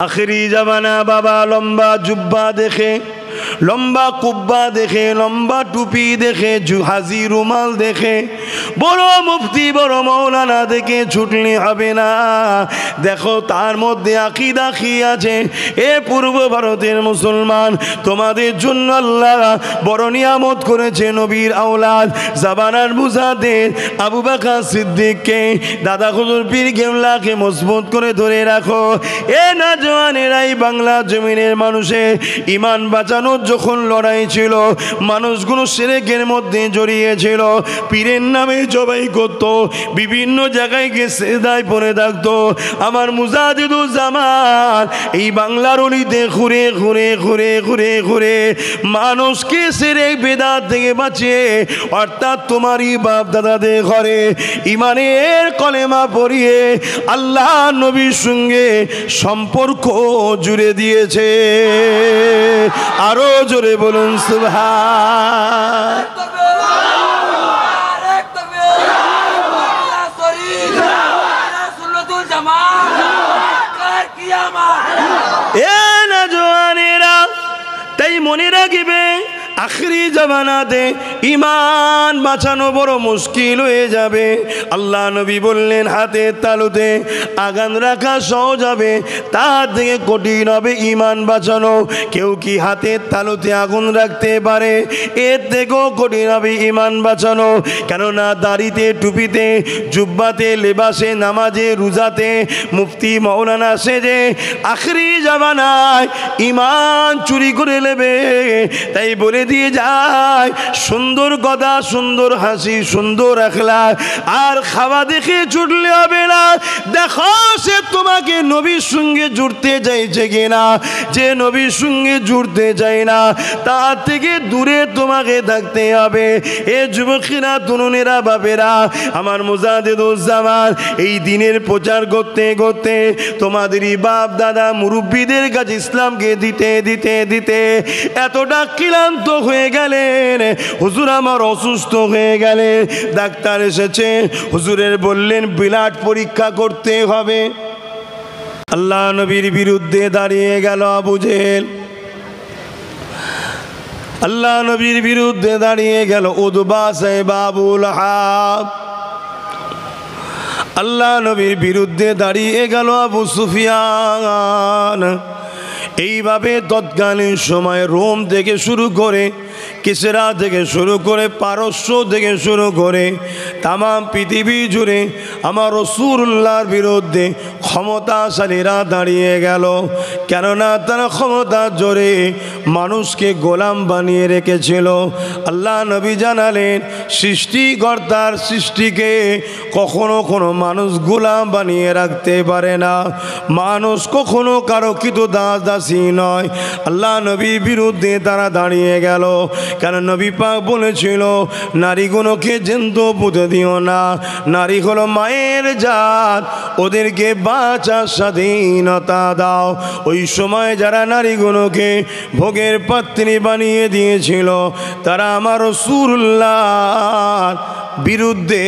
আখিরি জামানা বাবা লম্বা জুব্বা দেখে, লম্বা কুব্বা দেখে, লম্বা টুপি দেখে, হাজি রুমাল দেখে, বড় মুফতি বড় মৌলানা দেখে ছুটলে হবে না। দেখো তার মধ্যে আকীদা কি আছে। এ পূর্ব ভারতের মুসলমান, তোমাদের জন্য আল্লাহ বড় নিয়ামত করেছে। নবীর আওলাদ জামানার মুজাদ্দিদ আবু বকর সিদ্দিককে, দাদা হুজুর পীর কেবলাকে মজবুত করে ধরে রাখো। এ নওজওয়ানেরাই বাংলা জমিনের মানুষের ঈমান বাঁচানোর যখন লড়াই ছিল, মানুষগুলো শিরকের মধ্যে জড়িয়েছিল, পীরের নামে জবাই করত, বিভিন্ন জায়গায় গিয়ে সিজদায় পড়ে থাকতো। আমার মুজাদ্দিদুজ্জামান এই বাংলার অলিতে ঘুরে ঘুরে ঘুরে ঘুরে ঘুরে মানুষকে শিরক বিদআত থেকে বাঁচিয়ে, অর্থাৎ তোমারই বাপ দাদাদের ঘরে ঈমানের কলেমা পড়িয়ে আল্লাহ নবীর সঙ্গে সম্পর্ক জুড়ে দিয়েছে। আরো জোরে বলুন সুবহান। এ নওজওয়ানেরা, তাই মনে রাখবে আখিরি জামানাতে ঈমান বাঁচানো বড় মুশকিল হয়ে যাবে। আল্লাহ নবী বললেন হাতের তালুতে আগান রাখা সহজ হবে, তার থেকে কঠিন হবে ঈমান বাঁচানো। কেউ কি হাতের তালুতে আগুন রাখতে পারে? এর থেকেও কঠিন হবে ঈমান বাঁচানো। কেননা দাড়িতে, টুপিতে, জুব্বাতে, লেবাসে, নামাজে, রোজাতে মুফতি মৌলানা সেজে আখিরি জামানায় ঈমান চুরি করে নেবে। তাই বলে দিয়ে যায়, সুন্দর কথা, সুন্দর হাসি, সুন্দর আখলাক আর খাওয়া দেখে ছুটলে হবে না। দেখো সে তোমাকে নবীর সঙ্গে জুড়তে চাইছে কিনা। যে নবীর সঙ্গে জুড়তে চাই না, তার থেকে দূরে তোমাকে থাকতে হবে। এ যুবকেরা, তরুণেরা, বাপেরা, আমার মুজাদ্দিদুজ্জামান এই দিনের প্রচার করতে করতে তোমাদেরই বাপ দাদা মুরব্বীদের কাছে ইসলামকে দিতে দিতে দিতে এতটা ক্লান্ত হয়ে গেলেন। হুজুর আমার অসুস্থ হয়ে গেলেন, ডাক্তার এসেছে, হুজুরের বললেন ব্লাড পরীক্ষা করতে হবে। আল্লাহ নবীর বিরুদ্ধে দাঁড়িয়ে গেল আবু জেহেল, আল্লাহ নবীর বিরুদ্ধে দাঁড়িয়ে গেল উতবা সাহেব আবু লাহাব, আল্লাহ নবীর বিরুদ্ধে দাঁড়িয়ে গেল আবু সুফিয়ান। এইভাবে তৎকালীন সময় রোম থেকে শুরু করে, কিসরা থেকে শুরু করে, পারস্য থেকে শুরু করে তামাম পৃথিবী জুড়ে আমার রাসূলুল্লাহর বিরুদ্ধে ক্ষমতাশালীরা দাঁড়িয়ে গেল। কেননা তারা ক্ষমতার জোরে মানুষকে গোলাম বানিয়ে রেখেছিল। আল্লাহ নবী জানালেন, সৃষ্টিকর্তার সৃষ্টিকে কখনো কোনো মানুষ গোলাম বানিয়ে রাখতে পারে না। মানুষ কখনো কারো কৃত দাস দাসী নয়। আল্লাহ নবীর বিরুদ্ধে তারা দাঁড়িয়ে গেল। কেন নবী পাক বলেছিল, নারীগুলোকে জ্যান্ত পুঁতে দিও না, নারী হলো মায়ের জাত, ওদেরকে বাঁচার স্বাধীনতা দাও। ওই সময় যারা নারীগুলোকে ভোগের পাত্রী বানিয়ে দিয়েছিল, তারা আমার রাসূলুল্লাহর বিরুদ্ধে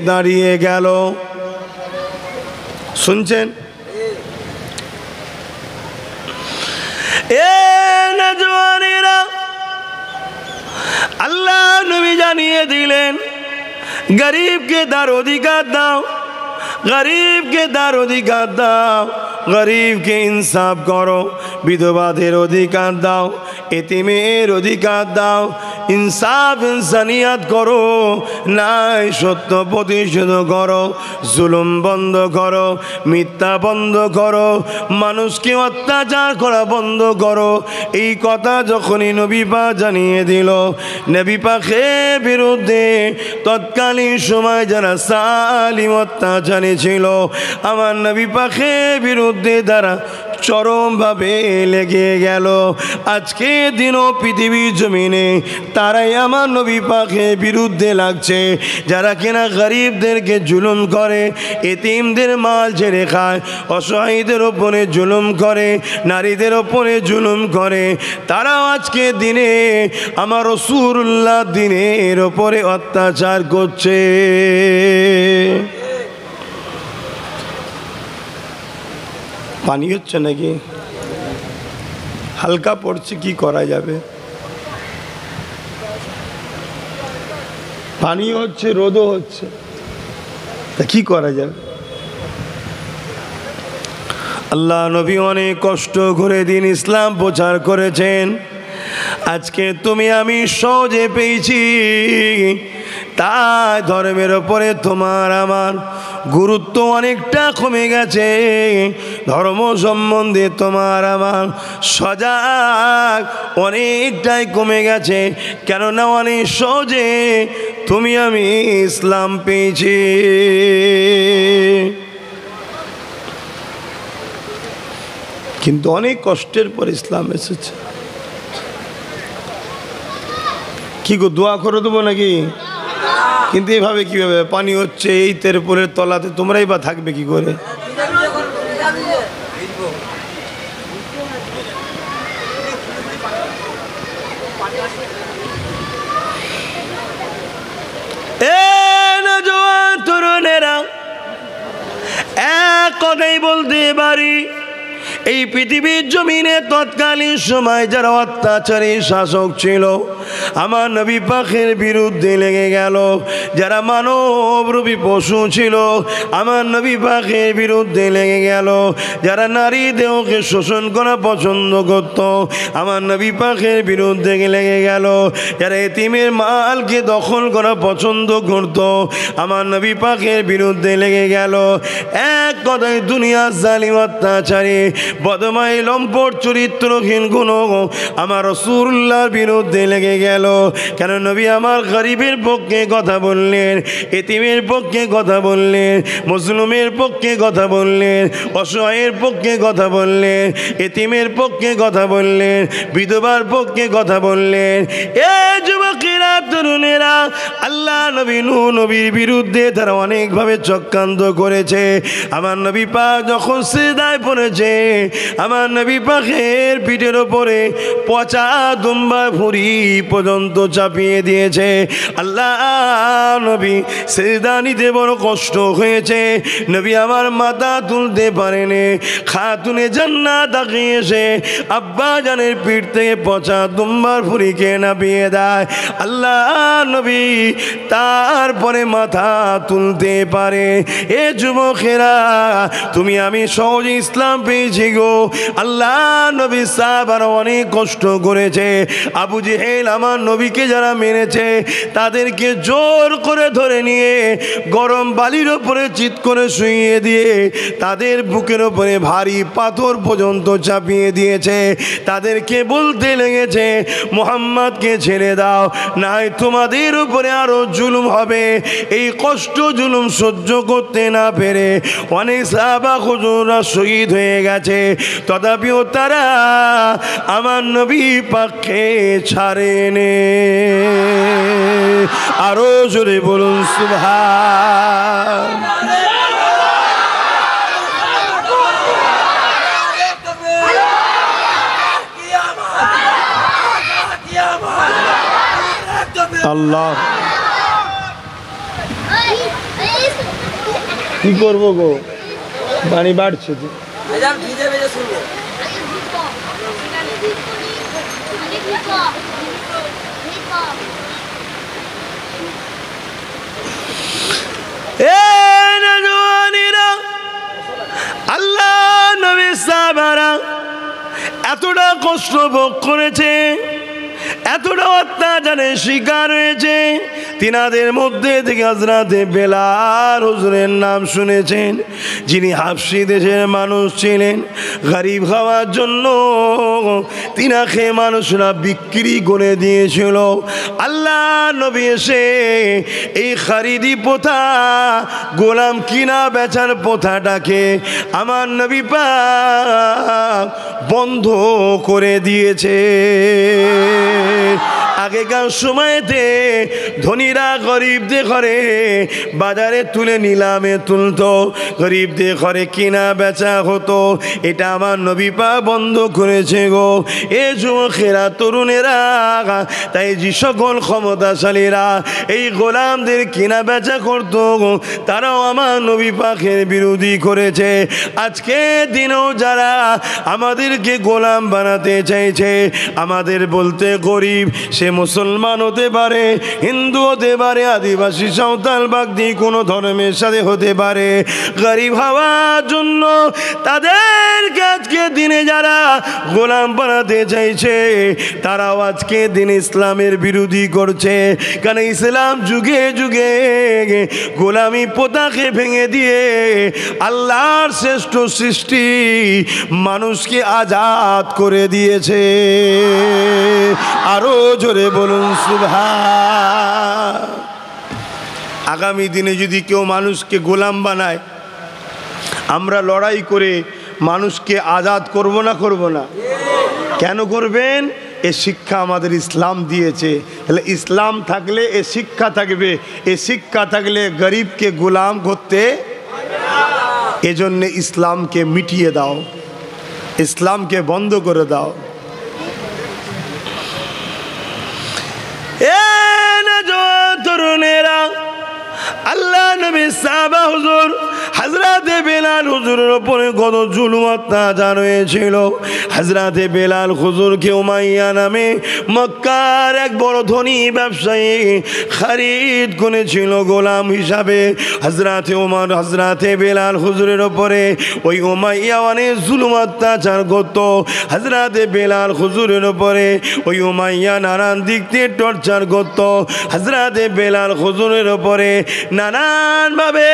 দাঁড়িয়ে গেল। শুনছেন? এ নওজওয়ানেরা, আল্লাহ নবী জানিয়ে দিলেন, গরিবকে তার অধিকার দাও, গরিবকে তার অধিকার দাও, গরিবকে ইনসাফ করো, বিধবাদের অধিকার দাও, এতিমের অধিকার দাও, ইনসাফ ইনসানিয়াত করো, নাই সত্য প্রতিশোধ করো, জুলুম বন্ধ করো, মিথ্যা বন্ধ করো, মানুষকে অত্যাচার করা বন্ধ করো। এই কথা যখনই নবী পাক জানিয়ে দিল, নবী পাকের বিরুদ্ধে তৎকালীন সময় যারা জালিম অত্যাচারী ছিল, আমার নবী পাকের বিরুদ্ধে তারা চরমভাবে লেগে গেল। আজকে দিনও পৃথিবীর জমিনে তারাই আমার নবী পাকের বিরুদ্ধে লাগছে, যারা কিনা গরিবদেরকে জুলুম করে, এতিমদের মাল ছেড়ে খায়, অসহায়দের ওপরে জুলুম করে, নারীদের ওপরে জুলুম করে, তারাও আজকে দিনে আমার রাসূলুল্লাহ দিনের ওপরে অত্যাচার করছে। পানি হচ্ছে নাকি? হালকা পড়ছে, কি করা যাবে? পানি হচ্ছে, রোদও হচ্ছে, তা কি করা যাবে? আল্লাহ নবী অনেক কষ্ট করে দিন ইসলাম প্রচার করেছেন। আজকে তুমি আমি সহজে পেয়েছি, তাই ধর্মের ওপরে তোমার আমার গুরুত্ব অনেকটা কমে গেছে। ধর্ম সম্বন্ধে তোমার আমার সজাগ অনেকটাই কমে গেছে, কেননা অনেক সহজে তুমি আমি ইসলাম পেয়েছি। কিন্তু অনেক কষ্টের পর ইসলাম এসেছে। কি গো, দোয়া করে দেবো নাকি? কিন্তু এভাবে কিভাবে? পানি হচ্ছে, এই তেরপলের তলাতে তোমরাই বা থাকবে কি করে? তরুণেরা, এক কথাই বলতে পারি, এই পৃথিবীর জমিনে তৎকালীন সময় যারা অত্যাচারী শাসক ছিল, আমার নবী পাকের বিরুদ্ধে লেগে গেল। যারা মানবরূপী পশু ছিল, আমার নবী পাকের বিরুদ্ধে লেগে গেল। যারা নারী দেহকে শোষণ করা পছন্দ করত, আমার নবী পাকের বিরুদ্ধে লেগে গেল। যারা এতিমের মালকে দখল করা পছন্দ করত, আমার নবী পাকের বিরুদ্ধে লেগে গেল। এক কথায় দুনিয়ার জালিম অত্যাচারী বদমাই লম্পট চরিত্রহীন গুণ আমার রাসূলুল্লাহর বিরুদ্ধে লেগে গেল। কেন নবী আমার গরিবের পক্ষে কথা বললেন, এতিমের পক্ষে কথা বললেন, মুসলিমের পক্ষে কথা বললেন, অসহায়ের পক্ষে কথা বললেন, এতিমের পক্ষে কথা বললেন, বিধবার পক্ষে কথা বললেন। এ যুবকেরা, তরুণেরা, আল্লাহ নবী নূহ নবীর বিরুদ্ধে তারা অনেকভাবে চক্রান্ত করেছে। আমার নবী পাক যখন সিজদায় পড়েছে, আমার নবী পাকের পিঠের ওপরে পচা দুম্বা ভুঁড়ি পর্যন্ত চাপিয়ে দিয়েছে। আল্লাহ নবী সিজদা নিতে বড় কষ্ট হয়েছে। নবী আমার মাথা তুলতে পারেনি। খাতুনে জান্নাত তাকিয়ে এসে আব্বা জানের পিঠ থেকে পচা দুম্বার ভুঁড়িকে নামিয়ে দেয়। আল্লাহ নবী তারপরে মাথা তুলতে পারে। এ যুবকেরা, তুমি আমি সহজে ইসলাম পেয়েছি গো। আল্লাহ নবী সাহাবারা অনেক কষ্ট করেছে। আবু জেহেল আমার নবীকে যারা মেরেছে, তাদেরকে জোর করে ধরে নিয়ে গরম বালির ওপরে চিৎ করে শুইয়ে দিয়ে তাদের বুকের ওপরে ভারী পাথর পর্যন্ত চাপিয়ে দিয়েছে। তাদেরকে বলতে লেগেছে, মুহাম্মদকে ছেড়ে দাও, নাই তোমাদের উপরে আরো জুলুম হবে। এই কষ্ট জুলুম সহ্য করতে না পেরে অনেক সাহাবা হুজুররা শহীদ হয়ে গেছে। তথাপিও তারা আমার নবী পাককে ছাড়েনি। আরো জোরে বলুন সুবহান। আল্লাহ, কি করবো গো, পানি বাড়ছে তো। আল্লাহ নবী সাহাবারা এতটা কষ্ট ভোগ করেছে, এতটা অত্যাচারের শিকার হয়েছে। তিনাদের মধ্যে থেকে হযরতে বেলাল হুজুরের নাম শুনেছেন, যিনি হাবশী দেশের মানুষ ছিলেন। গরিব হওয়ার জন্য তিনাকে মানুষরা বিক্রি করে দিয়েছিল। আল্লাহ নবী এসে এই খরিদি প্রথা, গোলাম কিনা বেচার প্রথাটাকে আমার নবী পাক বন্ধ করে দিয়েছে। আগেকার সময়তে ধনীরা গরিবদের ঘরে বাজারে তুলে নিলামে তুলতো, গরিবদের ঘরে কিনা বেচা হতো। এটা আমার নবী পাক বন্ধ করেছে গো। এ যুবকেরা, তরুণেরা, তাই যে সকল ক্ষমতাশালীরা এই গোলামদের কিনা বেচা করতো, তারাও আমার নবী পাকের বিরোধী করেছে। আজকে দিনেও যারা আমাদেরকে গোলাম বানাতে চাইছে, আমাদের বলতে গরিব, সে মুসলমান হতে পারে, হিন্দু হতে পারে, আদিবাসী, সাঁওতাল, বাগদি, কোনো ধর্মের সাথে হতে পারে, গরিব হওয়ার জন্য তাদেরকে আজকে দিনে যারা গোলাম বানাতে চাইছে, তারাও আজকে দিন ইসলামের বিরোধী করছে। কারণ ইসলাম যুগে যুগে গোলামি প্রথাকে ভেঙে দিয়ে আল্লাহর শ্রেষ্ঠ সৃষ্টি মানুষকে আজাদ করে দিয়েছে। আরো জোরে বলুন সুবহান। আগামী দিনে যদি কেউ মানুষকে গোলাম বানায়, আমরা লড়াই করে মানুষকে আজাদ করব না? করব না? কেন করবেন? এ শিক্ষা আমাদের ইসলাম দিয়েছে। তাহলে ইসলাম থাকলে এ শিক্ষা থাকবে, এ শিক্ষা থাকলে গরিবকে গোলাম করতে, এজন্য ইসলামকে মিটিয়ে দাও, ইসলামকে বন্ধ করে দাও। এ তরুণেরা, আল্লাহ নবী সাহাবা হুজুর হযরতে বেলাল হুজুরের উপরে কত জুলুম অত্যাচার হয়েছিল। হযরতে বেলাল হুজুরকে উমাইয়া নামে মক্কার এক বড় ধনী ব্যবসায়ী খরিদ করেছিল গোলাম হিসাবে। হযরতে ওমর হযরতে বেলাল হুজুরের উপরে ওই উমাইয়া অনেক জুলুম অত্যাচার করত। হযরতে বেলাল হুজুরের উপরে ওই উমাইয়া নানান দিক থেকে টর্চার করত। হযরতে বেলাল হুজুরের উপরে নানানভাবে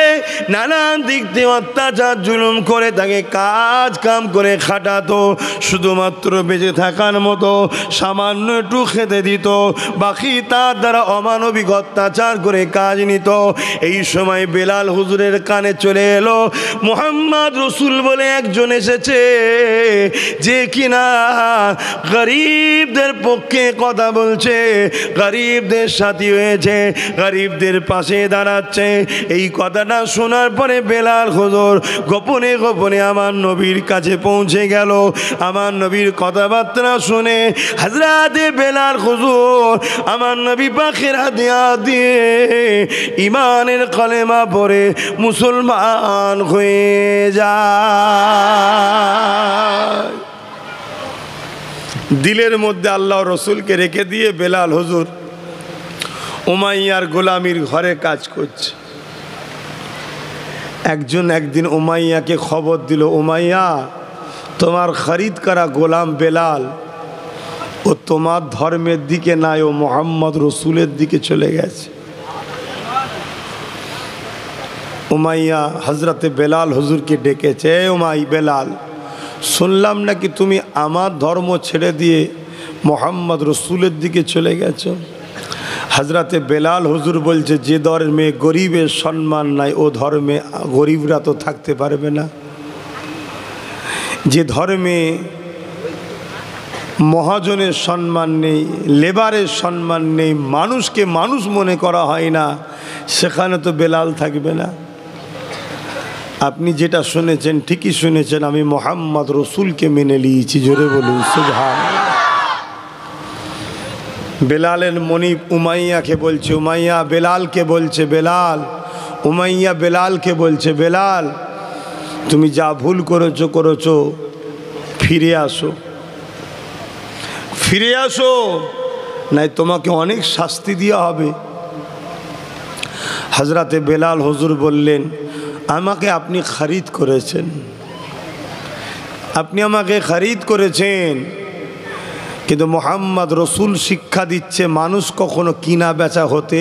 নানান দিক দিয়ে অত্যাচার জুলুম করে তাকে কাজ কাম করে খাটাতো। শুধুমাত্র বেঁচে থাকার মতো সামান্য একটু খেতে দিত, বাকি তার দ্বারা অমানবিক অত্যাচার করে কাজ নিত। এই সময় বেলাল হুজুরের কানে চলে এলো মুহাম্মদ রসুল বলে একজন এসেছে, যে কিনা গরিবদের পক্ষে কথা বলছে, গরিবদের সাথী হয়েছে, গরিবদের পাশে দাঁড়াচ্ছে। এই কথাটা শোনার পরে বেলাল হুজুর গোপনে গোপনে আমার নবীর কাছে পৌঁছে গেল। আমার নবীর কথাবার্তা শুনে হযরতে বেলাল হুজুর আমার নবী পাকের হাতে হাত দিয়ে ঈমানের কলেমা পড়ে মুসলমান হয়ে যায়। দিলের মধ্যে আল্লাহ রসুলকে রেখে দিয়ে বেলাল হুজুর উমাইয়ার গোলামির ঘরে কাজ করছে। একজন একদিন উমাইয়াকে খবর দিল, উমাইয়া, তোমার খরিদ করা গোলাম বেলাল ও তোমার ধর্মের দিকে নাই, ও মোহাম্মদ রসুলের দিকে চলে গেছে। উমাইয়া হযরতে বেলাল হুজুরকে ডেকেছে, উমাই বেলাল, শুনলাম নাকি তুমি আমার ধর্ম ছেড়ে দিয়ে মোহাম্মদ রসুলের দিকে চলে গেছো। হযরতে বেলাল হুজুর বলছে, যে ধর্মে গরিবের সম্মান নাই ও ধর্মে গরিবরা তো থাকতে পারবে না। যে ধর্মে মহাজনের সম্মান নেই, লেবারের সম্মান নেই, মানুষকে মানুষ মনে করা হয় না, সেখানে তো বেলাল থাকবে না। আপনি যেটা শুনেছেন ঠিকই শুনেছেন, আমি মোহাম্মদ রসুলকে মেনে নিয়েছি। জোরে বলুন সুবহানাল্লাহ। বেলালের মনিব উমাইয়াকে বলছে, উমাইয়া বেলালকে বলছে, বেলাল, উমাইয়া বেলালকে বলছে, বেলাল, তুমি যা ভুল করেছো করেছো, ফিরে আসো, ফিরে আসো, নাই তোমাকে অনেক শাস্তি দেওয়া হবে। হযরতে বেলাল হুজুর বললেন, আমাকে আপনি খরিদ করেছেন, আপনি আমাকে খরিদ করেছেন, কিন্তু মোহাম্মদ রসুল শিক্ষা দিচ্ছে মানুষ কখনো কিনা বেচা হতে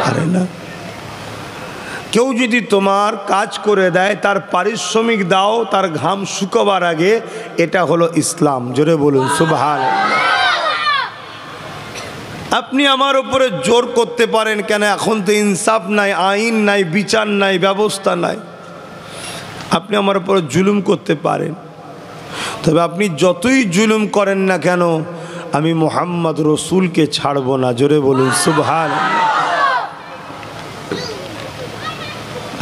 পারে না। কেউ যদি তোমার কাজ করে দেয়, তার পারিশ্রমিক দাও তার ঘাম শুকাবার আগে, এটা হলো ইসলাম। জোরে বলুন সুবহানাল্লাহ। আপনি আমার উপরে জোর করতে পারেন কেন? এখন তো ইনসাফ নাই, আইন নাই, বিচার নাই, ব্যবস্থা নাই। আপনি আমার উপরে জুলুম করতে পারেন, তবে আপনি যতই জুলুম করেন না কেন, আমি মুহাম্মদ রসুলকে ছাড়বো না। জোরে বলুন সুবহানাল্লাহ।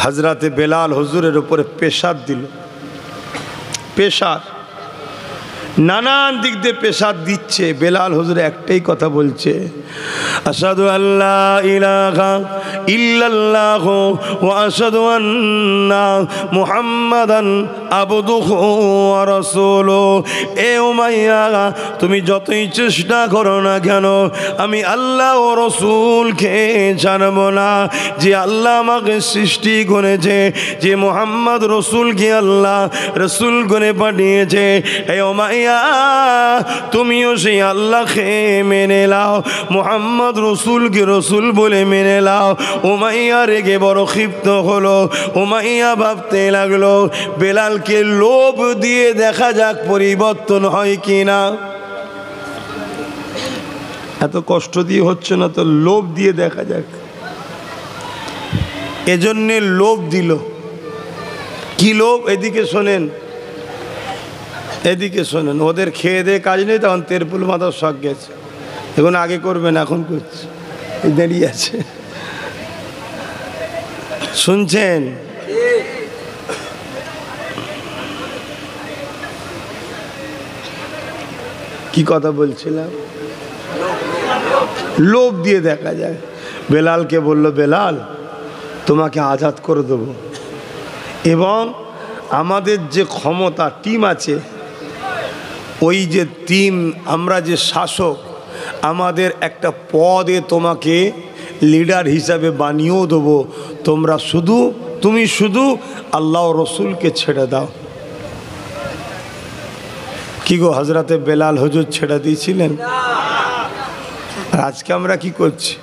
হযরতে বেলাল হুজুরের উপরে প্রেসার দিল, প্রেসার নানান দিক দিয়ে প্রেসার দিচ্ছে। বেলাল হুজুর একটাই কথা বলছে, আশহাদু আল্লা ইলাহা ইল্লাল্লাহু ওয়া আশহাদু আন্না মুহাম্মাদান আবদুহু ওয়া রাসূলুহু। এ উমাইয়া, তুমি যতই চেষ্টা করো না কেন, আমি আল্লাহ ও রসুলকে ছাড়ব না। যে আল্লাহ আমাকে সৃষ্টি করেছে, যে মুহাম্মদ রসুলকে আল্লাহ রসুল করে পাঠিয়েছে, এ উমাইয়া তুমিও সেই আল্লাহকে মেনে নাও, মুহাম্মদ রসুলকে রসুল বলে মেনে নাও। উমাইয়া রেগে বড় ক্ষিপ্ত হলো। উমাইয়া ভাবতে লাগলো, বেলালকে লোভ দিয়ে দেখা যাক পরিবর্তন হয় কিনা। এত কষ্ট দিয়ে হচ্ছে না তো, লোভ দিয়ে দেখা যাক। এজন্যে লোভ দিল। কি লোভ? এদিকে শোনেন, এদিকে শোনেন। ওদের খেয়ে দিয়ে কাজ নেই, তখন তেরপুল মাথার শখ গেছে। এখন আগে করবেন, এখন করছে, দাঁড়িয়ে আছে। শুনছেন? কি কথা বলছিলাম? লোভ দিয়ে দেখা যায়। বেলালকে বলল, বেলাল তোমাকে আজাদ করে দেব, এবং আমাদের যে ক্ষমতা টিম আছে, ওই যে টিম, আমরা যে শাসক, আমাদের একটা পদে তোমাকে লিডার হিসাবে বানিয়েও দেবো। তুমি শুধু আল্লাহ রসুলকে ছেড়ে দাও। কি গো, হযরতে বেলাল হুজুর ছেড়ে দিয়েছিলেন? আর আজকে আমরা কি করছি?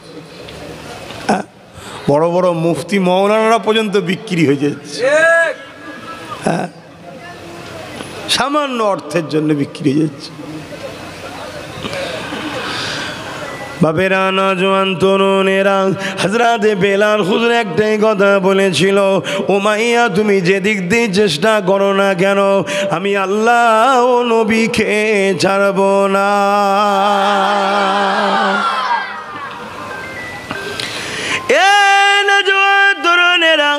বড় বড় মুফতি মৌলানারা পর্যন্ত বিক্রি হয়ে যাচ্ছে। হ্যাঁ, সামান্য অর্থের জন্য বিক্রি হয়ে যাচ্ছে। বাবেরা, নওজোয়ান তরুণেরা, হযরতে বেলাল হুজুর একটাই কথা বলেছিল, উমাইয়া তুমি যেদিক দিয়ে চেষ্টা করো না কেন, আমি আল্লাহ ও নবীকে ছাড়ব না। এ নওজোয়ান তরুণেরা,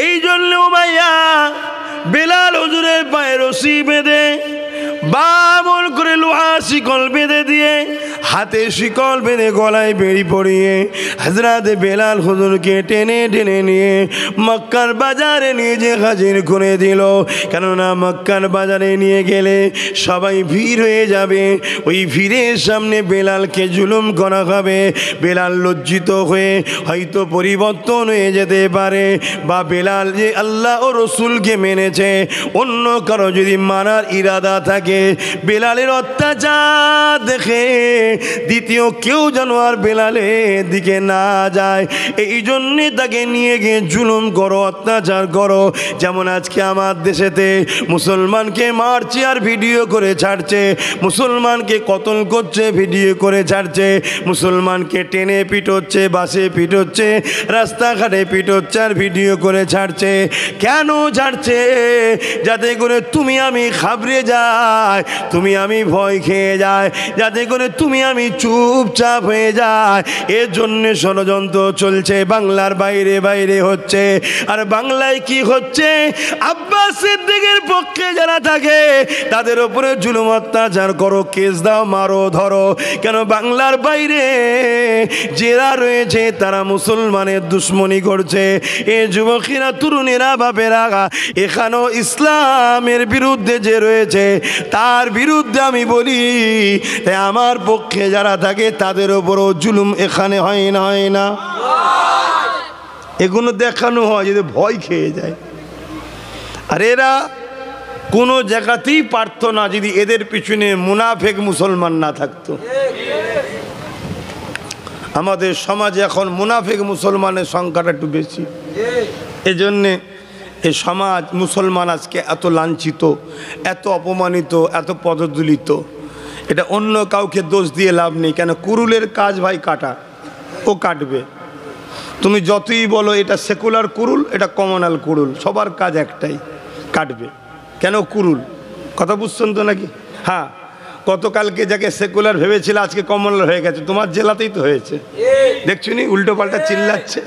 এই জন্য উমাইয়া বেলাল হুজুরের পায়ে রশি বেঁধে, বামন করে লোহা শিকল বেঁধে দিয়ে, হাতে শিকল বেঁধে গলায় বেড়ি পরিয়ে হযরতে বেলাল হুজুরকে টেনে টেনে নিয়ে মক্কার বাজারে নিয়ে যে হাজির করে দিল। কেননা মক্কার বাজারে নিয়ে গেলে সবাই ভিড় হয়ে যাবে, ওই ভিড়ের সামনে বেলালকে জুলুম করা হবে। বেলাল লজ্জিত হয়ে হয়তো পরিবর্তন হয়ে যেতে পারে, বা বেলাল যে আল্লাহ ও রসুলকে মেনেছে, অন্য কারো যদি মানার ইরাদা থাকে, বেলালের অত্যাচার দেখে দ্বিতীয় কেউ যেন আর বেলালের দিকে না যায়, এই জন্যে তাকে নিয়ে গিয়ে জুলুম করো, অত্যাচার করো। যেমন আজকে আমার দেশেতে মুসলমানকে মারছে আর ভিডিও করে ছাড়ছে, মুসলমানকে কতল করছে ভিডিও করে ছাড়ছে, মুসলমানকে টেনে পিটোচ্ছে, বাসে পিটোচ্ছে, রাস্তাঘাটে পিটোচ্ছে আর ভিডিও করে ছাড়ছে। কেন ছাড়ছে? যাতে করে তুমি আমি ঘাবড়ে যাই, তুমি আমি ভয় খেয়ে যায়, যাতে করে তুমি আমি চুপচাপ হয়ে যায়। এর জন্য ষড়যন্ত্র চলছে, বাংলার বাইরে বাইরে হচ্ছে। আর বাংলায় কি হচ্ছে? আব্বাস সিদ্দিকের পক্ষে যারা থাকে তাদের উপরে জুলুম অত্যাচার করো, কেস দাও, মারো, ধরো। কেন? বাংলার বাইরে যারা রয়েছে তারা মুসলমানের দুশ্মনী করছে। এ যুবকেরা, তরুণেরা, বাপেরা, এখানেও ইসলামের বিরুদ্ধে যে রয়েছে তার বিরুদ্ধে আমি বলি, তাই আমার পক্ষে যারা থাকে তাদের উপরও জুলুম এখানে হয় না, হয় না? এগুলো দেখানো হয় যদি ভয় খেয়ে যায়। আর এরা কোনো জায়গাতেই পারত না যদি এদের পিছনে মুনাফেক মুসলমান না থাকতো। আমাদের সমাজে এখন মুনাফেক মুসলমানের সংখ্যাটা একটু বেশি, এজন্যে এই সমাজ মুসলমান আজকে এত লাঞ্ছিত, এত অপমানিত, এত পদদলিত। এটা অন্য কাউকে দোষ দিয়ে লাভ নেই। কেন? কুরুলের কাজ ভাই কাটা, ও কাটবে। তুমি যতই বলো এটা সেকুলার কুরুল, এটা কমনাল কুরুল, সবার কাজ একটাই, কাটবে। কেন? কুরুল। কথা বুঝছেন তো নাকি? হ্যাঁ, গতকালকে যাকে সেকুলার ভেবেছিল আজকে কমলার হয়ে গেছে, তোমার জেলাতেই তো হয়েছে। দেখছো নি উল্টো পাল্টা চিল্লাচ্ছে,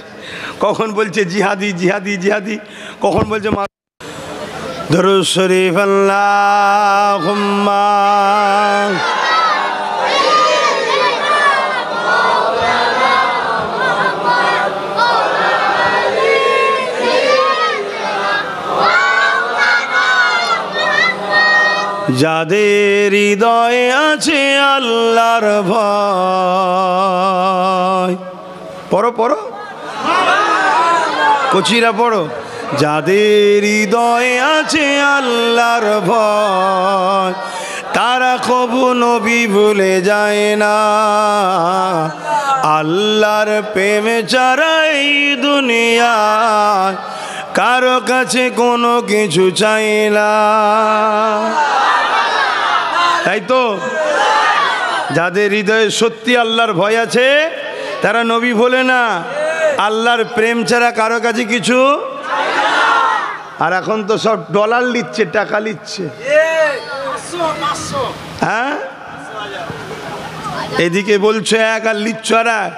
কখন বলছে জিহাদি জিহাদি জিহাদি, কখন বলছে দরুদ শরীফ আল্লাহুম্মা যাদের হৃদয়ে আছে আল্লাহর ভয়, পড়ো পড়ো কচিরা পড়ো, যাদের হৃদয়ে আছে আল্লাহর ভয় তারা কবু নবী ভুলে যায় না, আল্লাহর প্রেমে ছাড়া এই দুনিয়ায় কারো কাছে কোনো কিছু চাই না। তাই তো যাদের হৃদয়ে সত্যি আল্লাহর ভয় আছে তারা নবী ভোলে না, আল্লাহর প্রেম ছাড়া কারো কাছে কিছু। আর এখন তো সব ডলার নিচ্ছে, টাকা নিচ্ছে, হ্যাঁ এদিকে বলছো এক আর লিচ্ছ আর এক।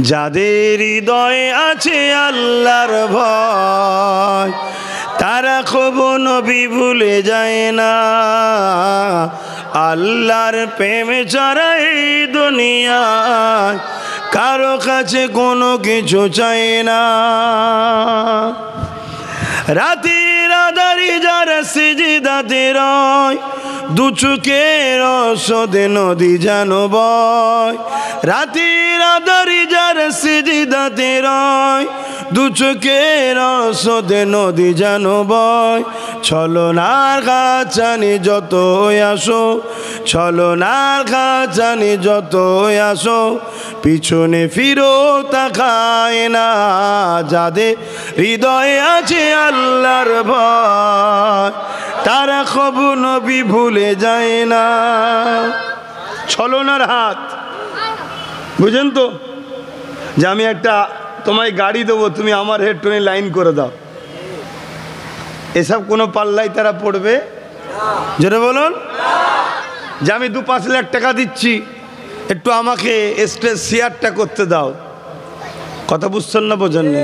যাদের হৃদয়ে আছে আল্লাহর ভয় তারা কবু নবী ভুলে যায় না, আল্লাহর প্রেমে ছাড়া এই দুনিয়ায় কারো কাছে কোনো কিছু চায় না। রাতের আধারে যারা সিজদাতে রয় দু চোখের রসদে নদী যেন বয়, রাতের আধারে যারা সিজদাতে রয় দু চোখের রসদে নদী যেন বয়, ছলনার কাছানি যত আসো, ছলনার কাছানি যত আসো পিছনে ফিরো তাকায় না, যাদের হৃদয়ে আছে আল্লাহর ভয় তারা কবু নবী ভুলে যায় না। ছলনার হাত বুঝেন তো, যে আমি একটা তোমায় গাড়ি দেবো তুমি আমার হেডফোনে লাইন করে দাও, এসব কোনো পাল্লাই তারা পড়বে? যেটা বলুন যে আমি 2-5 লাখ টাকা দিচ্ছি একটু আমাকে স্টেজ শেয়ারটা করতে দাও, কথা বুঝছেন না বোঝেন না,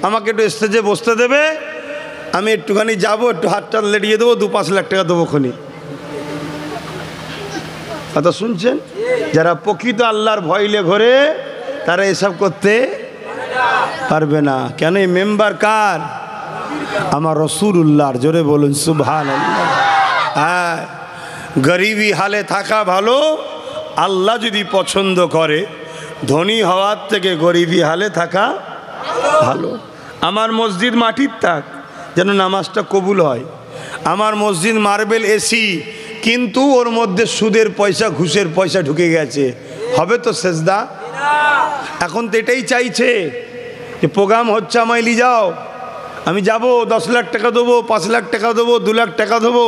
আমাকে একটু স্টেজে বসতে দেবে, আমি একটুখানি যাবো, একটু হাতটা লেড়িয়ে দেবো, 2-5 লাখ টাকা দেবো খনি। কথা শুনছেন? যারা প্রকৃত আল্লাহর ভয়লে ঘরে তারা এসব করতে পারবে না। কেন? এই মেম্বার কার? আমার রাসূলুল্লাহর। জোরে বলুন সুবহানাল্লাহ। হ্যাঁ, গরিবী হালে থাকা ভালো, আল্লাহ যদি পছন্দ করে ধনী হওয়ার থেকে গরিবী হালে থাকা ভালো। আমার মসজিদ মাটির থাক যেন নামাজটা কবুল হয়, আমার মসজিদ মার্বেল এসি কিন্তু ওর মধ্যে সুদের পয়সা ঘুষের পয়সা ঢুকে গেছে, হবে তো সেজদা? এখন তো এটাই চাইছে যে প্রোগ্রাম হচ্ছে আমায় নিয়ে যাও, আমি যাব, 10 লাখ টাকা দেবো, 5 লাখ টাকা দেবো, 2 লাখ টাকা দেবো,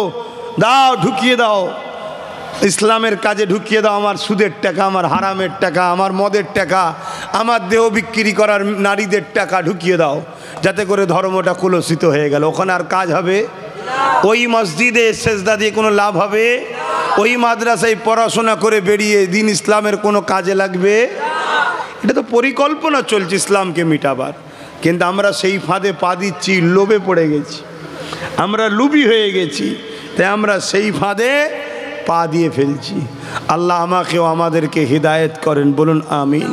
দাও ঢুকিয়ে দাও, ইসলামের কাজে ঢুকিয়ে দাও, আমার সুদের টাকা, আমার হারামের টাকা, আমার মদের টাকা, আমার দেহ বিক্রি করার নারীদের টাকা ঢুকিয়ে দাও, যাতে করে ধর্মটা কুলসিত হয়ে গেল। ওখানে আর কাজ হবে? ওই মসজিদে সেজদা দিয়ে কোনো লাভ হবে? ওই মাদ্রাসায় পড়াশোনা করে বেরিয়ে দিন ইসলামের কোনো কাজে লাগবে? এটা তো পরিকল্পনা চলছে ইসলামকে মিটাবার, কিন্তু আমরা সেই ফাঁদে পা দিচ্ছি, লোভে পড়ে গেছি, আমরা লুবি হয়ে গেছি, তাই আমরা সেই ফাঁদে পা দিয়ে ফেলছি। আল্লাহ আমাকেও আমাদেরকে হিদায়েত করেন, বলুন আমিন।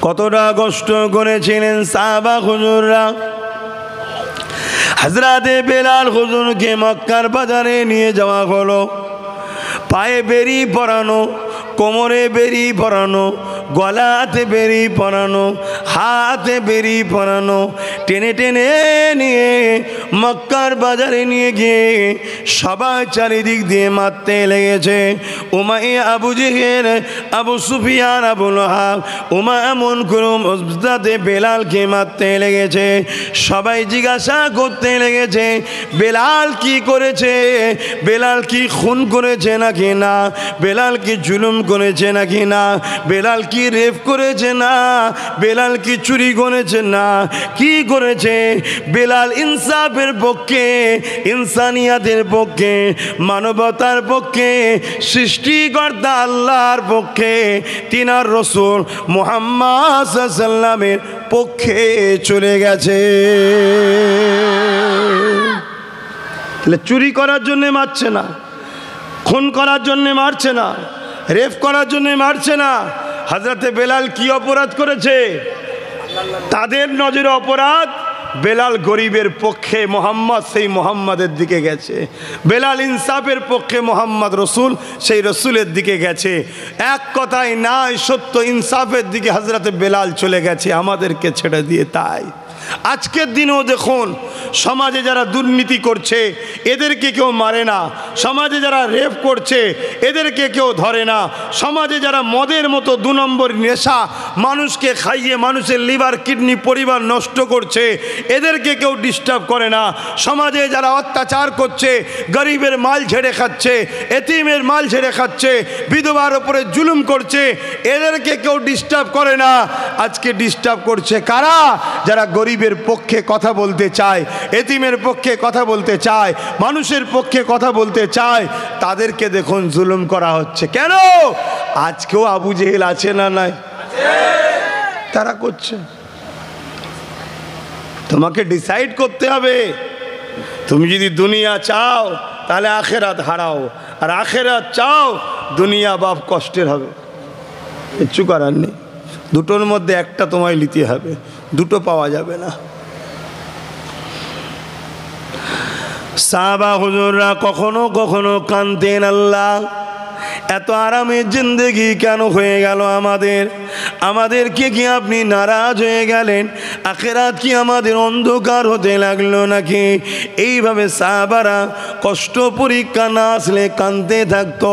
কতটা কষ্ট করেছিলেন সাহাবা হুজুররা। হযরতে বেলাল হুজুরকে মক্কার বাজারে নিয়ে যাওয়া হলো, পায়ে বেরি পরানো, কোমরে বেরি পরানো, গলাতে বেরি পরানো, হাতে বেরি পরানো, টেনে টেনে নিয়ে মক্কার বাজারে নিয়ে গিয়ে সবাই চারিদিক দিয়ে মারতে লেগেছে। উমাইয়া, আবু জেহেল, আবু সুফিয়ান, আবু লাহাব, উমা এমন করে হযরতে বেলালকে মারতে লেগেছে। সবাই জিজ্ঞাসা করতে লেগেছে বেলাল কি করেছে, বেলাল কি খুন করেছে নাকি না, বেলাল কি জুলুম করেছে নাকি না, বেলাল কি কি রেপ করেছে? না। বেলাল কি চুরি করেছে? না। কি করেছে? বেলাল ইনসাফের পক্ষে, ইনসানিয়াতের পক্ষে, মানবতার পক্ষে, সৃষ্টিকর্তা আল্লাহর পক্ষে, তিনার রসূল মুহাম্মদ সাল্লাল্লাহু আলাইহি ওয়াসাল্লামের পক্ষে চলে গেছে। তাহলে চুরি করার জন্যে মারছে না, খুন করার জন্যে মারছে না, রেপ করার জন্যে মারছে না। হযরতে বেলাল কি অপরাধ করেছে? তাদের নজরে অপরাধ বেলাল গরিবের পক্ষে, মোহাম্মদ সেই মোহাম্মদের দিকে গেছে। বেলাল ইনসাফের পক্ষে, মোহাম্মদ রসুল সেই রসুলের দিকে গেছে। এক কথায় নাই সত্য ইনসাফের দিকে হযরতে বেলাল চলে গেছে আমাদেরকে ছেড়ে দিয়ে। তাই আজকের দিনেও দেখুন সমাজে যারা দুর্নীতি করছে এদেরকে কেউ মারে না, সমাজে যারা রেপ করছে এদেরকে কেউ ধরে না, সমাজে যারা মদের মতো 2 নম্বর নেশা মানুষকে খাইয়ে মানুষের লিভার কিডনি পরিবার নষ্ট করছে এদেরকে কেউ ডিস্টার্ব করে না, সমাজে যারা অত্যাচার করছে, গরিবের মাল ঝেড়ে খাচ্ছে, এতিমের মাল ঝেড়ে খাচ্ছে, বিধবার ওপরে জুলুম করছে এদেরকে কেউ ডিস্টার্ব করে না। আজকে ডিস্টার্ব করছে কারা? যারা গরিবের পক্ষে কথা বলতে চায়, এতিমের পক্ষে কথা বলতে চায়, মানুষের পক্ষে কথা বলতে চায়, তাদেরকে দেখুন জুলুম করা হচ্ছে। কেন? আজকেও আবু জেহেল আছে না নাই? তারা করছে। তোমাকে ডিসাইড করতে হবে, তুমি যদি দুনিয়া চাও তাহলে আখেরাত হারাও, আর আখেরাত চাও দুনিয়া বাপ কষ্টের হবে, কিচ্ছু করার নেই। দুটোর মধ্যে একটা তোমায় নিতে হবে, দুটো পাওয়া যাবে না। সাহাবা হুজুররা কখনো কখনো কাঁদতেন, আল্লাহ এত আরামের জিন্দেগি কেন হয়ে গেল আমাদেরকে কি আপনি নারাজ হয়ে গেলেন? আখেরাত কি আমাদের অন্ধকার হতে লাগলো নাকি? এইভাবে সাহাবারা কষ্ট পরীক্ষা না আসলে কাঁদতে থাকতো।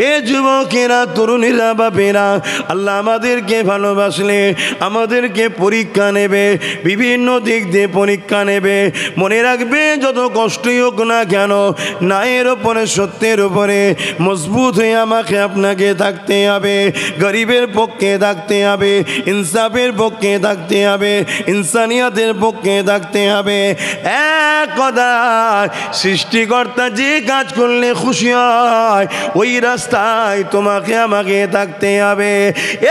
এ যুবকেরা, তরুণীরা, বাপেরা, আল্লাহ আমাদেরকে ভালোবাসলে আমাদেরকে পরীক্ষা নেবে, বিভিন্ন দিক দিয়ে পরীক্ষা নেবে। মনে রাখবে যত কষ্টই হোক না কেন, ন্যায়ের ওপরে সত্যের উপরে মজবুত হয়ে আমাকে আপনাকে থাকতে হবে, গরিবের পক্ষে থাকতে হবে, ইনসাফের পক্ষে থাকতে হবে, ইনসানিয়াতের পক্ষে থাকতে হবে। এক কথা, সৃষ্টিকর্তা যে কাজ করলে খুশি হয় ওই রাস্তায় তোমাকে আমাকে থাকতে হবে।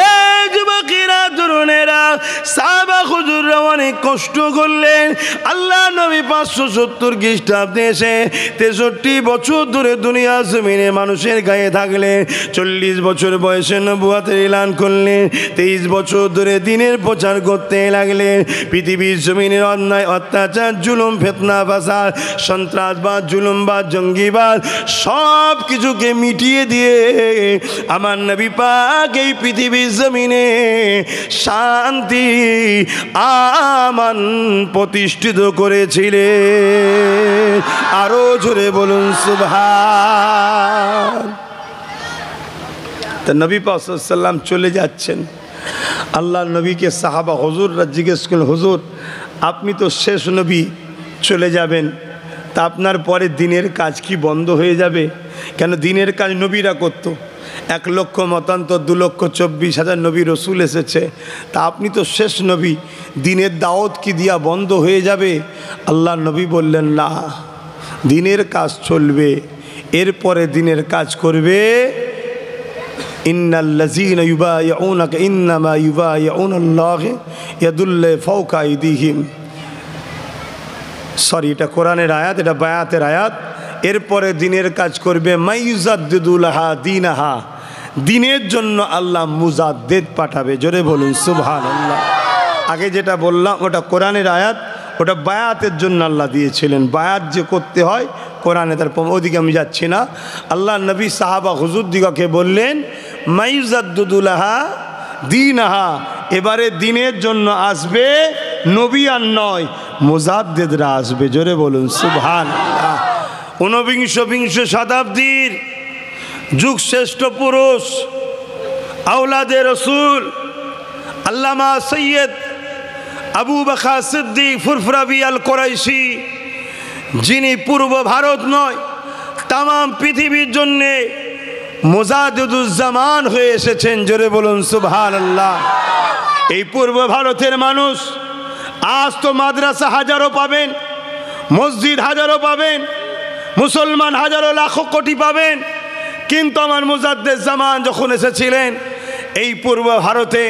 এই যুবকেরা, তরুণেরা, সাহাবা হুজুররা অনেক কষ্ট করলেন। আল্লাহ নবী 570 খ্রিস্টাব্দে এসে 63 বছর ধরে দুনিয়া জমিনে মানুষের গায়ে থাকলেন। 40 বছর বয়সে নবুয়তের এলান করলেন। 23 বছর ধরে দিনের প্রচার করতে লাগলেন। পৃথিবীর জমিনের অন্যায়, অত্যাচার, জুলুম, ফিতনা, ফাসাদ, সন্ত্রাসবাদ, জুলুমবাদ, জঙ্গিবাদ সব কিছুকে মিটিয়ে দিয়ে আমার নবী পাক এই পৃথিবীর জমিনে শান্তি আমান প্রতিষ্ঠিত করেছিলেন। আরো জোরে বলুন সুবহান। তা নবী পাক সাল্লাল্লাহু আলাইহি ওয়াসাল্লাম চলে যাচ্ছেন। আল্লাহ নবীকে সাহাবা হুজুররা জিজ্ঞেস করলেন, হুজুর আপনি তো শেষ নবী, চলে যাবেন, তা আপনার পরে দিনের কাজ কি বন্ধ হয়ে যাবে? কেন দিনের কাজ নবীরা করতো, 1 লক্ষ মতান্তর 2,24,000 নবী রসুল এসেছে, তা আপনি তো শেষ নবী, দিনের দাওয়াত কি দিয়া বন্ধ হয়ে যাবে? আল্লাহ নবী বললেন, না, দিনের কাজ চলবে, এরপরে দিনের কাজ করবে ইন্নাল্লাযীনা ইউবাইউনাকা ইন্নামা ইউবাইউনাল্লাহ ইয়াদুল্লাহি ফাওকা আইদিহিম। সরি, এটা কোরআনের আয়াত, এটা বায়াতের আয়াত। এরপরে দিনের কাজ করবে মাইয়ুজাদ্দিদু লাহা দীনাহা, দিনের জন্য আল্লাহ মুজাদ্দিদ পাঠাবে। জোরে বলুন সুবহানাল্লাহ। আগে যেটা বললাম ওটা কোরআনের আয়াত, ওটা বায়াতের জন্য আল্লাহ দিয়েছিলেন। বায়াত যে করতে হয় কোরআনে, তার ওদিকে আমি যাচ্ছি না। আল্লাহ নবী সাহাবা হুজুর দিগকে বললেন মাইয়ুজাদ্দিদু লাহা দীনাহা, এবারে দিনের জন্য আসবে নবী আর নয়, মুজাদ্দিদরা আসবে। জোরে বলুন সুবহানাল্লাহ। 19বিংশ শতাব্দীর যুগ শ্রেষ্ঠ পুরুষ, আওলাদে রসুল, আল্লামা সৈয়দ আবু বকর সিদ্দিক ফুরফুরাবি আল কুরাইশি, যিনি পূর্ব ভারত নয় তাম পৃথিবীর জন্যে মুজাদ্দিদুজ্জামান হয়ে এসেছেন। জোরে বলুন সুবহানাল্লাহ। এই পূর্ব ভারতের মানুষ আজ তো মাদ্রাসা হাজারো পাবেন, মসজিদ হাজারো পাবেন, মুসলমান হাজারো লাখো কোটি পাবেন, কিন্তু আমার মুজাদ্দিদুজ্জামান যখন এসেছিলেন এই পূর্ব ভারতে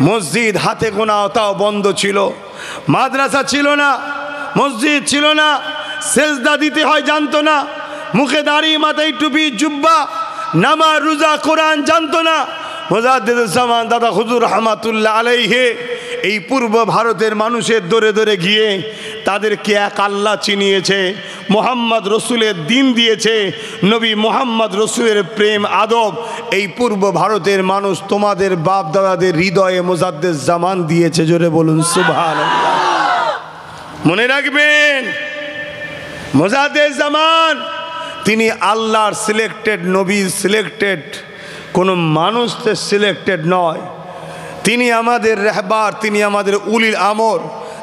মসজিদ হাতে গোনা, তাও বন্ধ ছিল, মাদ্রাসা ছিল না, মসজিদ ছিল না, সেজদা দিতে হয় জানতো না, মুখে দাড়ি, মাথায় টুপি, জুব্বা, নামাজ, রোজা, কোরআন জানতো না। মুজাদ্দিদুজ্জামান দাদা হুজুর রহমাতুল্লাহ আলাইহি এই পূর্ব ভারতের মানুষের দরে দরে গিয়ে তাদেরকে এক আল্লাহ চিনিয়েছে, মোহাম্মদ রসুলের দিন দিয়েছে, নবী মোহাম্মদ রসুলের প্রেম আদব এই পূর্ব ভারতের মানুষ তোমাদের বাপ দাদাদের হৃদয়ে মুজাদ্দিদুজ্জামান দিয়েছে। জোরে বলুন সুবহানাল্লাহ। মনে রাখবেন মুজাদ্দিদুজ্জামান তিনি আল্লাহর সিলেক্টেড, নবীর সিলেক্টেড, কোনো মানুষের সিলেক্টেড নয়। তিনি আমাদের রাহবার, তিনি আমাদের উলিল আমর,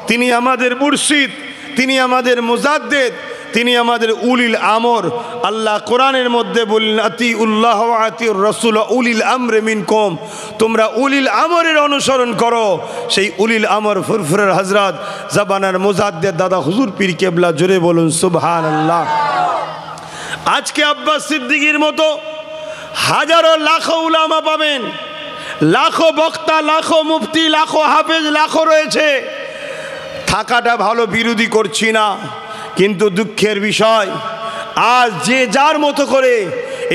তিনি আমাদের মুর্শিদ, তিনি আমাদের মুজাদ্দিদ, তিনি আমাদের উলিল আমর। আল্লাহ কোরআনের মধ্যে বললেন আতিউল্লাহ ওয়া আতিউর রাসূল উলিল আমরি মিনকুম, তোমরা উলিল আমরের অনুসরণ করো। সেই উলিল আমর ফুরফুরের হযরত জাবানার মুজাদ্দিদ দাদা হুজুর পীর কেবলা। জোরে বলুন সুবহানাল্লাহ। আজকে আব্বাস সিদ্দিকীর মতো হাজারো লাখো উলামা পাবেন, লাখো বক্তা, লাখো মুফতি, লাখো হাফেজ, লাখো রয়েছে। থাকাটা ভালো, বিরোধী করছি না, কিন্তু দুঃখের বিষয় আজ যে যার মতো করে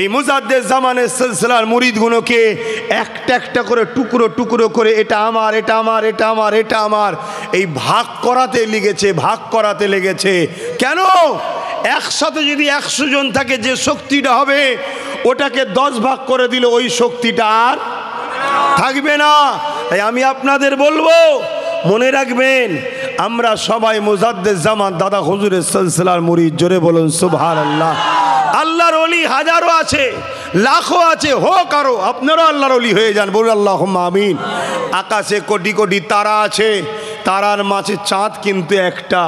এই মুজাদ্দিদুজ্জামানের সিলসিলার মুরিদগুলোকে একটা একটা করে টুকরো টুকরো করে এটা আমার, এটা আমার, এটা আমার, এটা আমার এই ভাগ করাতে লেগেছে, ভাগ করাতে লেগেছে। কেন? একসাথে যদি 100 জন থাকে যে শক্তিটা হবে ওটাকে 10 ভাগ করে দিলে ওই শক্তিটা আর থাকবে না। তাই আমি আপনাদের বলবো মনে রাখবেন আমরা সবাই মুজাদ্দিদুজ্জামান দাদা হুজুরের সিলসিলার মুরিদ। জোরে বলুন সুবহানাল্লাহ। আল্লাহর ওলি হাজারো আছে, লাখো আছে, হোক আরো, আপনারা আল্লাহর ওলি হয়ে যান, বলুন আল্লাহুম্মা আমিন। আকাশে কোটি কোটি তারা আছে, তারার মাঝে চাঁদ কিন্তু একটা,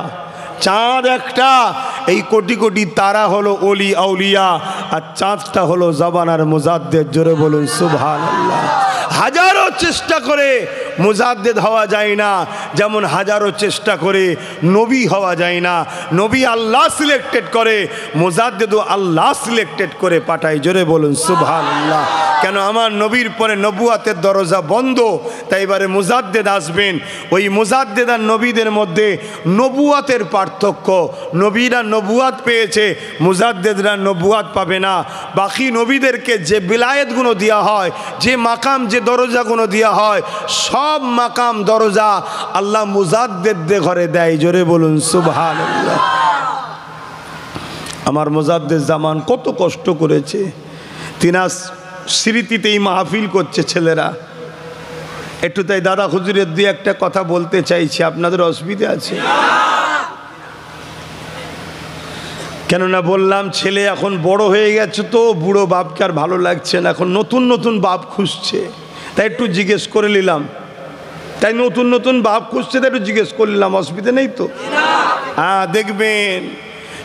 চাঁদ একটা। এই কোটি কোটি তারা হলো ওলি আউলিয়া, আর চাঁদটা হলো জাবানার মুজাদ্দিদ। জোরে বলুন সুবহানাল্লাহ। হাজারো চেষ্টা করে মুজাদ্দিদ হওয়া যায় না, যেমন হাজারো চেষ্টা করে নবী হওয়া যায় না। নবী আল্লাহ সিলেক্টেড করে, মুজাদ্দিদও আল্লাহ সিলেক্টেড করে পাঠায়। জোরে বলুন সুবহানাল্লাহ। কেন? আমার নবীর পরে নবুয়াতের দরজা বন্ধ, তাই এবারে মুজাদ্দিদ আসবেন। ওই মুজাদ্দিদ আর নবীদের মধ্যে নবুয়াতের পার্থক্য। নবীরা নবুয়াত পেয়েছে, মুজাদ্দিদরা নবুয়াত পাবে না। বাকি নবীদেরকে যে বিলায়েতগুলো দেওয়া হয়, যে মাকাম, যে দরজাগুলো দেওয়া হয়, সব মাকাম দরজা আল্লাহ মুজাদ্দিদদের ঘরে দেয়। জোরে বলুন সুবহানাল্লাহ। আমার মুজাদ্দিদুজ্জামান কত কষ্ট করেছে, তিনার স্মৃতিতেই মাহফিল করছে ছেলেরা। একটু তাই দাদা হুজুরের দুই একটা কথা বলতে চাইছি, আপনাদের অসুবিধা আছে? কেননা বললাম ছেলে এখন বড় হয়ে গেছে, তো বুড়ো বাপকে আর ভালো লাগছে না, এখন নতুন নতুন বাপ খুঁজছে, তাই একটু জিজ্ঞেস করে নিলাম। তাই নতুন নতুন বাপ খুঁজছে, তাই একটু জিজ্ঞেস করে নিলাম, অসুবিধা নেই তো? হ্যাঁ, দেখবেন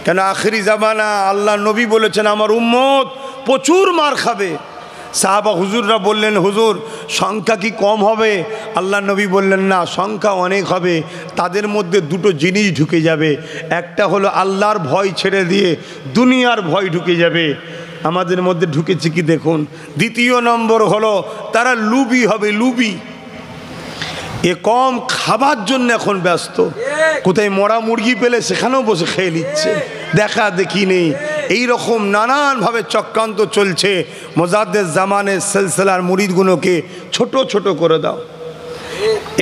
কেন আখিরি জামানা আল্লাহ নবী বলেছেন আমার উম্মত প্রচুর মার খাবে। সাহাবা হুজুররা বললেন হুজুর সংখ্যা কি কম হবে? আল্লাহ নবী বললেন না, সংখ্যা অনেক হবে। তাদের মধ্যে দুটো জিনিস ঢুকে যাবে, একটা হলো আল্লাহর ভয় ছেড়ে দিয়ে দুনিয়ার ভয় ঢুকে যাবে। আমাদের মধ্যে ঢুকেছে কি দেখুন। দ্বিতীয় নম্বর হলো তারা লুবি হবে, লুবি। এ কম খাবার জন্য এখন ব্যস্ত, কোথায় মরা মুরগি পেলে সেখানেও বসে খেয়ে নিচ্ছে, দেখা দেখি নেই। এই রকম নানানভাবে চক্রান্ত চলছে। মুজাদ্দিদুজ্জামানের সিলসিলার মুরিদগুলোকে ছোট ছোট করে দাও,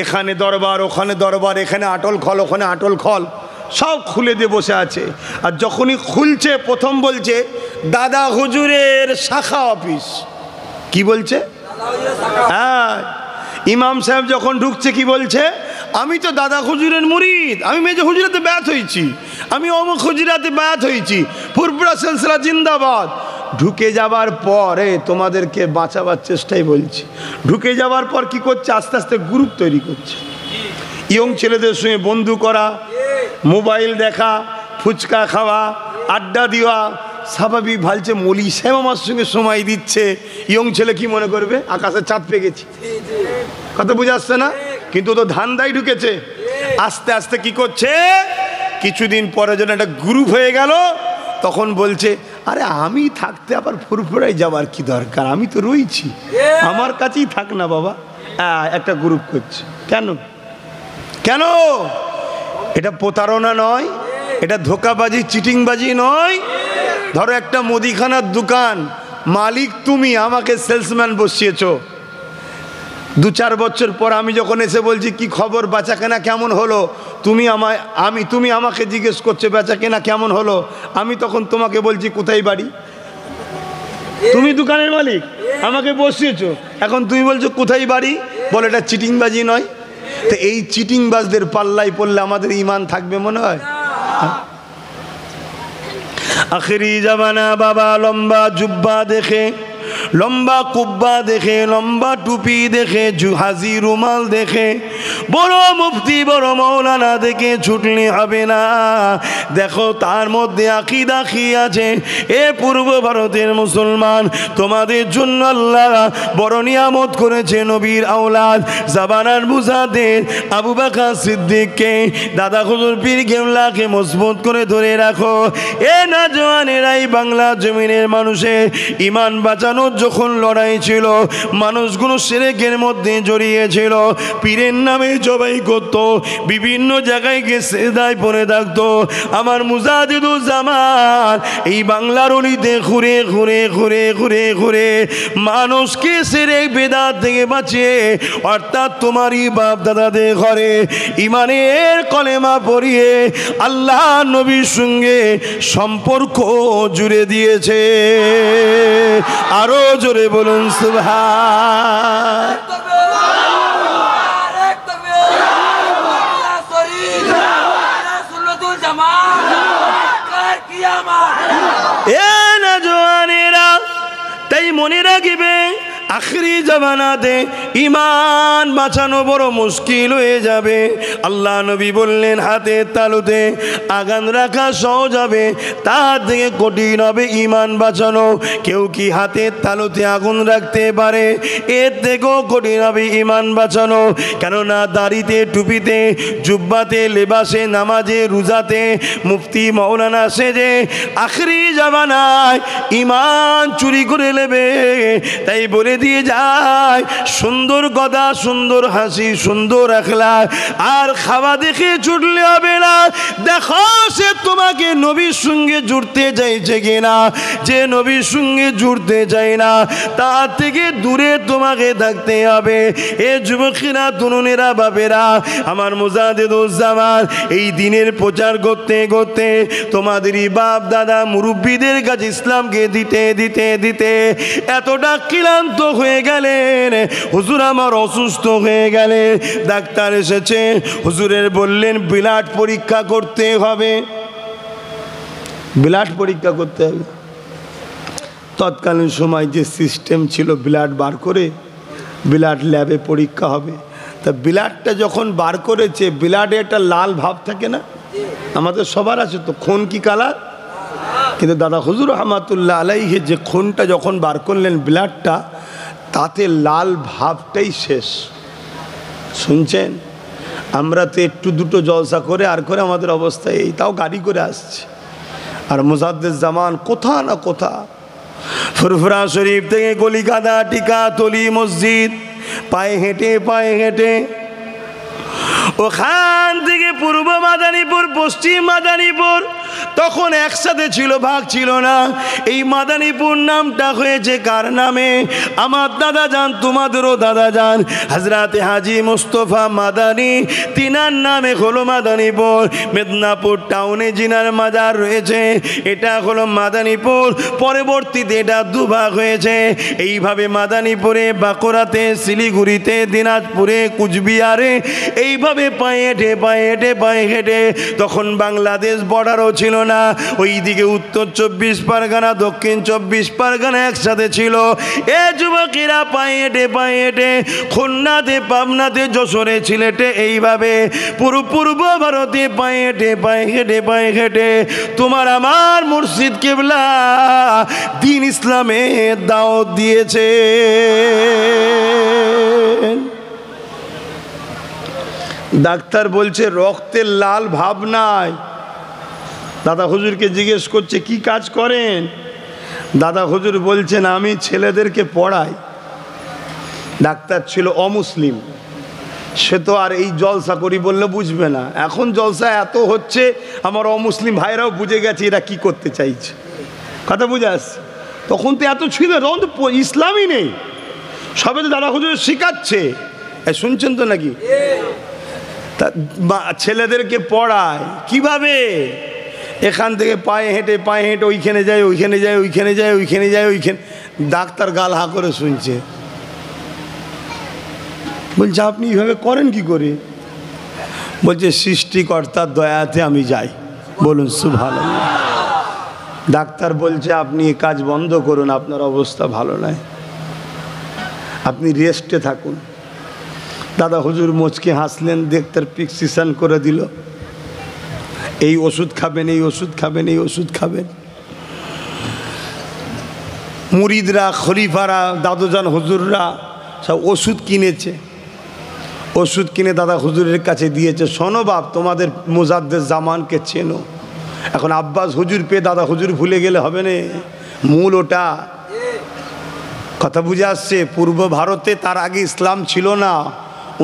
এখানে দরবার, ওখানে দরবার, এখানে আটল খল, ওখানে আটল খল, সব খুলে দিয়ে বসে আছে। আর যখনই খুলছে প্রথম বলছে দাদা হুজুরের শাখা অফিস। কি বলছে? হ্যাঁ, ইমাম সাহেব যখন ঢুকছে কি বলছে? আমি তো দাদা হুজুরের মুরিদ, আমি মেজো হুজুরাতে ব্যাত হয়েছি, আমি অমুক হুজুরাতে ব্যাত হয়েছি, ফুরফুরা সিলসিলা জিন্দাবাদ। ঢুকে যাবার পরে তোমাদেরকে বাঁচাবার চেষ্টাই বলছি। ঢুকে যাবার পর কি করছে? আস্তে আস্তে গ্রুপ তৈরি করছে, ইয়ং ছেলেদের সঙ্গে বন্ধু করা, মোবাইল দেখা, ফুচকা খাওয়া, আড্ডা দেওয়া, স্বাভাবিক ভালছে মলি সাহেব আমার সঙ্গে সময় দিচ্ছে, ইয়ং ছেলে কি মনে করবে আকাশে চাঁদ পেয়ে গেছি, কথা বুঝে আসছে না? কিন্তু তো ধান্দাই ঢুকেছে। আস্তে আস্তে কি করছে, কিছুদিন পরে যেন একটা গ্রুপ হয়ে গেল, তখন বলছে আরে আমি থাকতে আবার ফুরফুরাই যাওয়ার কি দরকার, আমি তো রয়েছি, আমার কাছেই থাক না বাবা। একটা গ্রুপ করছে। কেন কেন? এটা প্রতারণা নয়, এটা ধোকাবাজি চিটিংবাজি নয়। ধরো একটা মুদিখানার দোকান, মালিক তুমি, আমাকে সেলসম্যান বসিয়েছো, 2-4 বছর পর আমি যখন এসে বলছি কি খবর, বেচা কেনা কেমন হলো, তুমি আমাকে জিজ্ঞেস করছো বেচা কেনা কেমন হলো, আমি তখন তোমাকে বলছি কোথায় বাড়ি, তুমি দোকানের মালিক আমাকে বসিয়েছো, এখন তুমি বলছো কোথায় বাড়ি, বলে এটা চিটিংবাজি নয়? তো এই চিটিংবাজদের পাল্লাই পড়লে আমাদের ঈমান থাকবে মনে হয়? আখেরি জামানা বাবা লম্বা জুব্বা দেখে, লম্বা কুব্বা দেখে, লম্বা টুপি দেখে, হাজি রুমাল দেখে, বড় মুফতি বড় মৌলানা দেখে ছুটলে হবে না। দেখো তার মধ্যে আকীদা কি আছে। এ পূর্ব ভারতের মুসলমান, তোমাদের জন্য আল্লাহ বড় নিয়ামত করেছে, নবীর আওলাদ জামানার মুজাদ্দিদ আবু বকর সিদ্দিককে, দাদা হুজুর পীর কেবলাকে মজবুত করে ধরে রাখো। এ নওজওয়ানেরাই বাংলা জমিনের মানুষের ঈমান বাঁচানোর যখন লড়াই ছিল, মানুষগুলো শিরকের মধ্যে জড়িয়েছিল, পীরের নামে জবাই করত, বিভিন্ন জায়গায় গিয়ে সিজদায় পড়ে থাকতো। আমার মুজাদ্দিদুজ্জামান এই বাংলার অলিতে ঘুরে ঘুরে ঘুরে ঘুরে ঘুরে মানুষকে শিরক বিদআত থেকে বাঁচিয়ে, অর্থাৎ তোমারই বাপ দাদাদের ঘরে ঈমানের কলেমা পড়িয়ে আল্লাহ নবীর সঙ্গে সম্পর্ক জুড়ে দিয়েছে। আরো জোরে বলুন সুবহান। এ নওজওয়ানেরা, তাই মনে রাখবে আখরি জামানাতে ঈমান বাঁচানো বড় মুশকিল হয়ে যাবে। আল্লাহ নবী বললেন হাতের তালুতে আগান রাখা সহজ হবে, তার থেকে কঠিন হবে ঈমান বাঁচানো। কেউ কি হাতের তালুতে আগুন রাখতে পারে? এর থেকেও কঠিন হবে ঈমান বাঁচানো। কেননা দাড়িতে, টুপিতে, জুব্বাতে, লেবাসে, নামাজে, রোজাতে মুফতি মৌলানা সেজে আখরি জামানায় ঈমান চুরি করে নেবে। তাই বলে দিয়ে যায় সুন্দর কথা, সুন্দর হাসি, সুন্দর আখলাক, আর খাওয়া দেখে ছুটলে হবে না। দেখো সে তোমাকে নবীর সঙ্গে জুড়তে চাইছে কিনা। যে নবীর সঙ্গে জুড়তে চায় না তার থেকে দূরে তোমাকে থাকতে হবে। এ যুবকেরা, তরুণেরা, বাপেরা, আমার মুজাদ্দিদুজ্জামান এই দিনের প্রচার করতে করতে তোমাদেরই বাপ দাদা মুরব্বীদের কাছে ইসলামকে দিতে দিতে দিতে এতটা ক্লান্ত হয়ে গেলেন। হুজুর আমার অসুস্থ হয়ে গেলে ডাক্তার এসেছে, হুজুরের বললেন ব্লাড পরীক্ষা করতে হবে, ব্লাড পরীক্ষা করতে হবে। তৎকালীন সময় যে সিস্টেম ছিল, ব্লাড বার করে ব্লাড ল্যাবে পরীক্ষা হবে। তা ব্লাডটা যখন বার করেছে, ব্লাডে একটা লাল ভাব থাকে না, আমাদের সবার আছে তো, খুন কি কালার। কিন্তু দাদা হুজুর রহমাতুল্লাহ আলাইহি যে খুনটা যখন বার করলেন ব্লাডটা, তাতে লাল ভাবটাই শেষ। শুনছেন? আমরা তো একটু দুটো জলসা করে আর করে আমাদের অবস্থা এই, তাও গাড়ি করে আসছে। আর মুজাদ্দিদুজ্জামান কোথা না কোথা, ফুরফুরা শরীফ থেকে কলিকাতা, টিকা, তলি মসজিদ, পায়ে হেঁটে পায়ে হেঁটে, ওখান থেকে পূর্ব মাদারীপুর, পশ্চিম মাদারীপুর তখন একসাথে ছিল, ভাগ ছিল না। এই মাদারীপুর নামটা হয়েছে কার নামে? আমার দাদা যান, তোমাদেরও দাদা যান, হযরতে হাজী মুস্তাফা মাদানী, তিনার নামে হলো মাদারীপুর। মেদিনীপুর টাউনে জিনার মাজার রয়েছে, এটা হলো মাদারীপুর। পরবর্তীতে এটা দুভাগ হয়েছে। এইভাবে মাদারীপুরে, বাঁকুড়াতে, শিলিগুড়িতে, দিনাজপুরে, কুচবিহারে এইভাবে পায়ে হেঁটে পায়ে হেঁটে পায়ে হেঁটে, তখন বাংলাদেশ বর্ডারও ছিল, ছিল না, ওইদিকে উত্তর 24 পরগনা দক্ষিণ 24 পরগনা একসাথে ছিল। এ যুবকেরা পায়ে হেঁটে খুলনাতে পাবনাতে যশোরে সিলেটে এইভাবে পুরো পূর্ব ভারতে পায়ে হেঁটে তোমার আমার মুর্শিদ কিবলা দ্বীন ইসলামের দাওয়াত দিয়েছে। ডাক্তার বলছে রক্তের লাল ভাব নাই। দাদা হুজুরকে জিজ্ঞেস করছে কি কাজ করেন? দাদা হুজুর বলছেন আমি ছেলেদেরকে পড়াই। ডাক্তার ছিল অমুসলিম, সে তো আর এই জলসা করি বললে বুঝবে না। এখন জলসা এত হচ্ছে আমার অমুসলিম ভাইরাও বুঝে গেছে এরা কি করতে চাইছে, কথা বুঝে আসছে। তখন তো এত ছিল, তখন তো ইসলামই নেই, সবে তো দাদা হুজুর শিখাচ্ছে। শুনছেন তো নাকি? তা ছেলেদেরকে পড়ায় কিভাবে? এখান থেকে পায়ে হেঁটে ওইখানে যায়। ডাক্তার গাল হা করে শুনছে, বলছে আপনি এইভাবে করেন কি করে? বলছে সৃষ্টিকর্তার দয়াতে আমি যাই। বলুন সুবহানাল্লাহ। ডাক্তার বলছে আপনি এই কাজ বন্ধ করুন, আপনার অবস্থা ভালো নয়, আপনি রেস্টে থাকুন। দাদা হুজুর মুচকে হাসলেন, ডাক্তার প্রেসক্রিপশন করে দিল, এই ওষুধ খাবেন, এই ওষুধ খাবেন, এই ওষুধ খাবেন। মুরিদরা, খলিফারা, দাদুজান হুজুররা সব ওষুধ কিনেছে, ওষুধ কিনে দাদা হুজুরের কাছে দিয়েছে। শোনো বাপ, তোমাদের মুজাদ্দেদ জামানকে চেনো। এখন আব্বাস হুজুর পেয়ে দাদা হুজুর ভুলে গেলে হবে না, মূল ওটা। কথা বুঝে আসছে? পূর্ব ভারতে তার আগে ইসলাম ছিল না,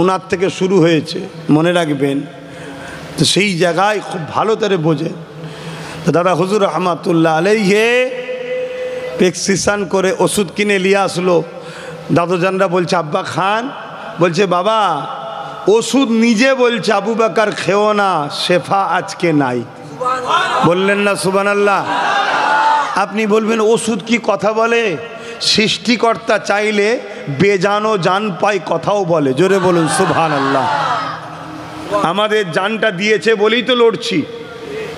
ওনার থেকে শুরু হয়েছে, মনে রাখবেন। তো সেই জায়গায় খুব ভালো করে বোঝে। তো দাদা হুজুর রহমাতুল্লাহ আলাইহি প্রেসক্রিপশন করে ওষুধ কিনে নিয়ে আসলো। দাদুজানরা বলছে আব্বা খান। বলছে বাবা ওষুধ নিজে বলছে আবু বকর খেও না, শেফা আজকে নাই। বললেন না সুবহানাল্লাহ? আপনি বলবেন ওষুধ কি কথা বলে? সৃষ্টিকর্তা চাইলে বেজানো জান পায়, কথাও বলে। জোরে বলুন সুবহানাল্লাহ। আমাদের জানটা দিয়েছে বলেই তো লড়ছি।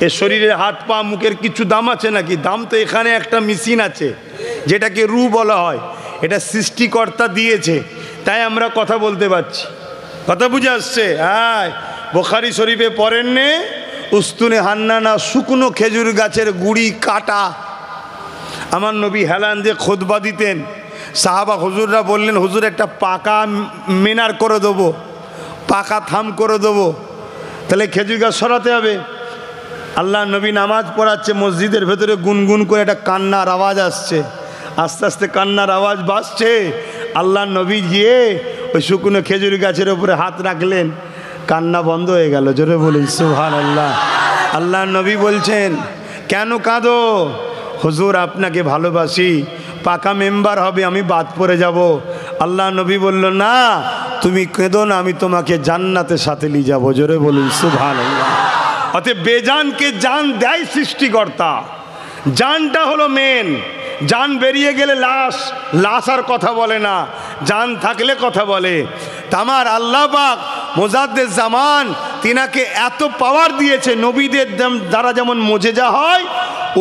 এ শরীরের হাত পা মুখের কিছু দাম আছে নাকি? দাম তো এখানে একটা মেশিন আছে যেটাকে রু বলা হয়, এটা সৃষ্টিকর্তা দিয়েছে, তাই আমরা কথা বলতে পারছি। কথা বুঝে আসছে? হ্যাঁ, বুখারী শরীফে পড়েন নে, উস্তুনে হান্নানা, শুকনো খেজুর গাছের গুড়ি কাটা। আমার নবী হেলান দিয়ে খুতবা দিতেন, সাহাবা হুজুররা বললেন হুজুর একটা পাকা মিনার করে দেবো, পাকা থাম করে দেবো, তাহলে খেজুর গাছ সরাতে হবে। আল্লাহ নবী নামাজ পড়াচ্ছে, মসজিদের ভেতরে গুনগুন করে একটা কান্নার আওয়াজ আসছে, আস্তে আস্তে কান্নার আওয়াজ বাসছে। আল্লাহ নবী গিয়ে ওই শুকনো খেজুর গাছের উপরে হাত রাখলেন, কান্না বন্ধ হয়ে গেল। জোরে বলুন সুবহানাল্লাহ। আল্লাহ নবী বলছেন কেন কাঁদো? হুজুর আপনাকে ভালোবাসি, পাকা মেম্বার হবে, আমি বাদ পড়ে যাব। আল্লাহ নবী বলল না তুমি কেঁদো না, আমি তোমাকে জান্নাতের সাথে নিয়ে যাবো। জোরে বলুন সুবহানাল্লাহ। অতএব বেজানকে জান দেয় সৃষ্টিকর্তা, জানটা হলো মেন। জান বেরিয়ে গেলে লাশ, লাশ আর কথা বলে না, জান থাকলে কথা বলে। তামার আল্লাহ পাক মুজাদ্দেদ জামান তিনাকে এত পাওয়ার দিয়েছে, নবীদের দ্বারা যেমন মুজিজা হয়,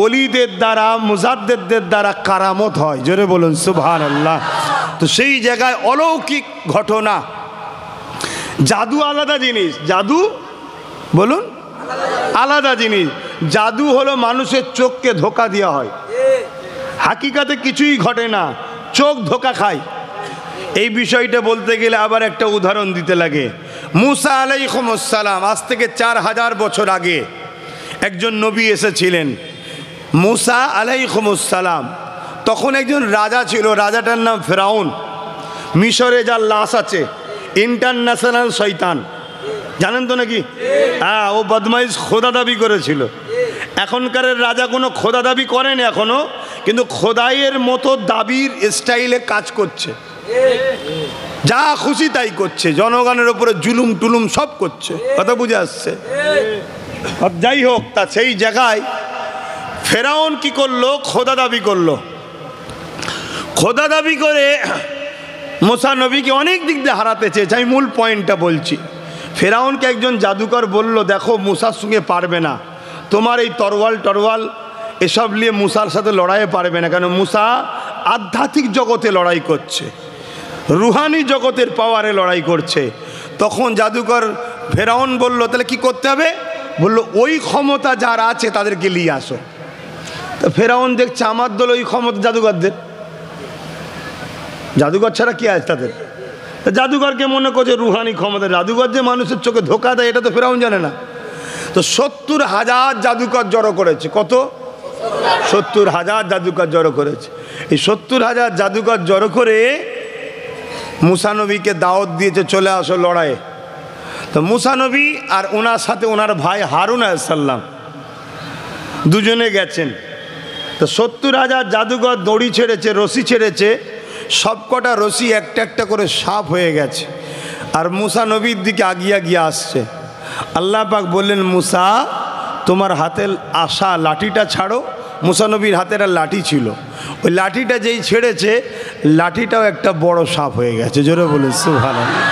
ওলিদের দ্বারা মুজাদ্দেদদের দ্বারা কারামত হয়। জোরে বলুন সুবহানাল্লাহ। তো সেই জায়গায় অলৌকিক ঘটনা। জাদু আলাদা জিনিস, জাদু বলুন আলাদা জিনিস। জাদু হলো মানুষের চোখকে ধোকা দেওয়া হয়, হাকিকাতে কিছুই ঘটে না, চোখ ধোকা খায়। এই বিষয়টা বলতে গেলে আবার একটা উদাহরণ দিতে লাগে। মুসা আলাইহিস সালাম, আজ থেকে 4000 বছর আগে একজন নবী এসেছিলেন। মুসা আলাইহিস সালাম, তখন একজন রাজা ছিল, রাজাটার নাম ফেরাউন। মিশরে যার লাশ আছে, ইন্টারন্যাশনাল শয়তান, জানেন তো নাকি? হ্যাঁ, ও বদমাইশ খোদা দাবি করেছিল। এখনকার রাজা কোনো খোদা দাবি করেন এখনো, কিন্তু খোদাইয়ের মতো দাবির স্টাইলে কাজ করছে, যা খুশি তাই করছে, জনগণের উপরে জুলুম টুলুম সব করছে। কথা বুঝে আসছে? যাই হোক, তা সেই জায়গায় ফেরাউন কি করলো? খোদা দাবি করলো। খোদা দাবি করে মুসা নবীকে অনেক দিক দিয়ে হারাতে চেয়েছে। আমি মূল পয়েন্টটা বলছি। ফেরাউনকে একজন জাদুকর বলল দেখো মুসার সঙ্গে পারবে না, তোমার এই তরওয়াল এসব নিয়ে মুসার সাথে লড়াইয়ে পারবে না, কেন মুসা আধ্যাত্মিক জগতে লড়াই করছে, রুহানি জগতের পাওয়ারে লড়াই করছে। তখন জাদুকর ফেরাউন বলল, তাহলে কি করতে হবে? বলল, ওই ক্ষমতা যার আছে তাদেরকে নিয়ে আসো। তো ফেরাউন দেখছে আমার দল ওই ক্ষমতা জাদুকরদের, জাদুকর ছাড়া কি আছে তাদের? জাদুকরকে মনে করছে রুহানি ক্ষমতা। জাদুকর যে মানুষের চোখে ধোকা দেয় এটা তো ফেরাউন জানে না। তো 70,000 জাদুকর জড়ো করেছে। কত? 70,000 জাদুকর জড়ো করেছে। এই 70,000 জাদুকর জড়ো করে মুসা নবীকে দাওয়াত দিয়েছে, চলে আসো লড়াইয়ে। তো মুসা নবী আর ওনার সাথে ওনার ভাই হারুন আলাইহিস সালাম দুজনে গেছেন। তো 70,000 জাদুকর দড়ি ছেড়েছে, রশি ছেড়েছে, সবকটা রশি একটা একটা করে সাপ হয়ে গেছে, আর মুসা নবীর দিকে আগিয়ে গিয়ে আসছে। আল্লাহ পাক বললেন, মুসা তোমার হাতে আসা লাঠিটা ছাড়ো। মুসা নবীর হাতে একটা লাঠি ছিল, ওই লাঠিটা যেই ছেড়েছে লাঠিটাও একটা বড় সাপ হয়ে গেছে। জোরে বলুন সুবহানাল্লাহ।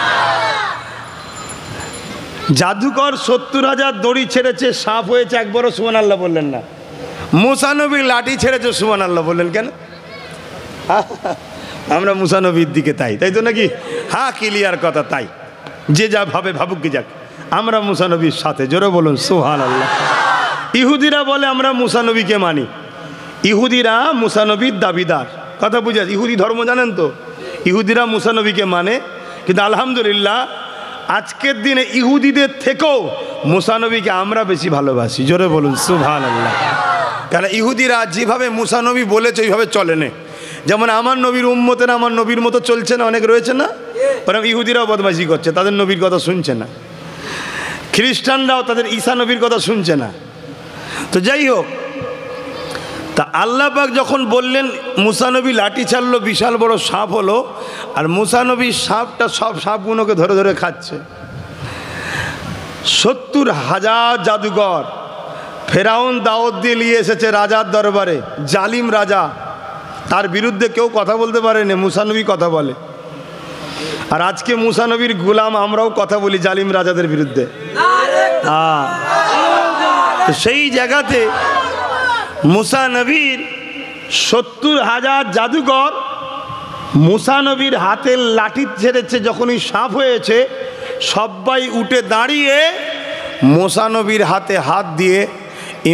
জাদুকর 70,000 দড়ি ছেড়েছে, সাপ হয়েছে, একবারও সুবহানাল্লাহ বললেন না। মুসা নবীর লাঠি ছেড়েছে, সুবহানাল্লাহ বললেন কেন? আমরা মুসা নবীর দিকে তাই তো নাকি? হ্যাঁ, ক্লিয়ার কথা। তাই যে যা ভাবে ভাবুক কি যাক, আমরা মুসা নবীর সাথে। জোরে বলুন সুবহানাল্লাহ। ইহুদিরা বলে আমরা মুসা নবীকে মানি, ইহুদিরা মুসা নবীর দাবিদার। কথা বুঝে? ইহুদি ধর্ম জানেন তো? ইহুদিরা মুসা নবীকে মানে, কিন্তু আলহামদুলিল্লাহ আজকের দিনে ইহুদিদের থেকেও মুসা নবীকে আমরা বেশি ভালোবাসি। জোরে বলুন সুবহানাল্লাহ। কারণ ইহুদিরা যেভাবে মুসা নবী বলেছে ওইভাবে চলে না। যেমন আমার নবীর উম্মতেরা আমার নবীর মতো চলছে না, অনেক রয়েছে না, ওরকম ইহুদিরাও বদমাইশি করছে, তাদের নবীর কথা শুনছে না। খ্রিস্টানরাও তাদের ঈসা নবীর কথা শুনছে না। তো যাই হোক, তা আল্লাহ পাক যখন বললেন মুসা নবী লাঠি ছাড়লো, বিশাল বড় সাপ হলো, আর মুসা নবীর সাপটা সব সাপগুলোকে ধরে ধরে খাচ্ছে। 70,000 জাদুকর ফেরাউন দাওয়াত দিয়ে নিয়ে এসেছে রাজার দরবারে, জালিম রাজা, তার বিরুদ্ধে কেউ কথা বলতে পারেনি, মুসা নবী কথা বলে। আর আজকে মুসা নবীর গোলাম আমরাও কথা বলি জালিম রাজাদের বিরুদ্ধে। তো সেই জায়গাতে মুসা নবীর 70,000 জাদুকর মুসা নবীর হাতের লাঠি ছেড়েছে, যখনই সাপ হয়েছে সবাই উঠে দাঁড়িয়ে মুসা নবীর হাতে হাত দিয়ে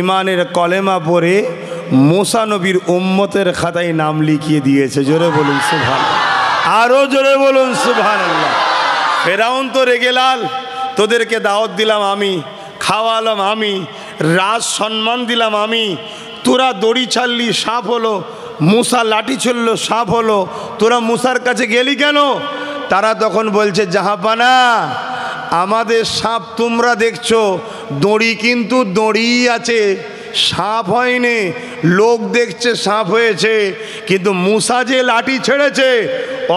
ইমানের কলেমা পড়ে মুসা নবীর উম্মতের খাতায় নাম লিখিয়ে দিয়েছে। জোরে বলুন সুবহানাল্লাহ, আরো জোরে বলুন সুবহানাল্লাহ। ফেরাউন তো রেগে লাল, তোদেরকে দাওয়াত দিলাম আমি, খাওয়ালাম আমি, রাজ সম্মান দিলাম আমি, তোরা দড়ি ছাড়লি সাপ হলো, মুসা লাঠি ছুড়ল সাপ হলো, তোরা মুসার কাছে গেলি কেন? তারা তখন বলছে, জাহাপানা আমাদের সাপ তোমরা দেখছো, দড়ি কিন্তু দড়ি আছে, সাপ হয়নি। লোক দেখছে সাপ হয়েছে, কিন্তু মুসা যে লাঠি ছেড়েছে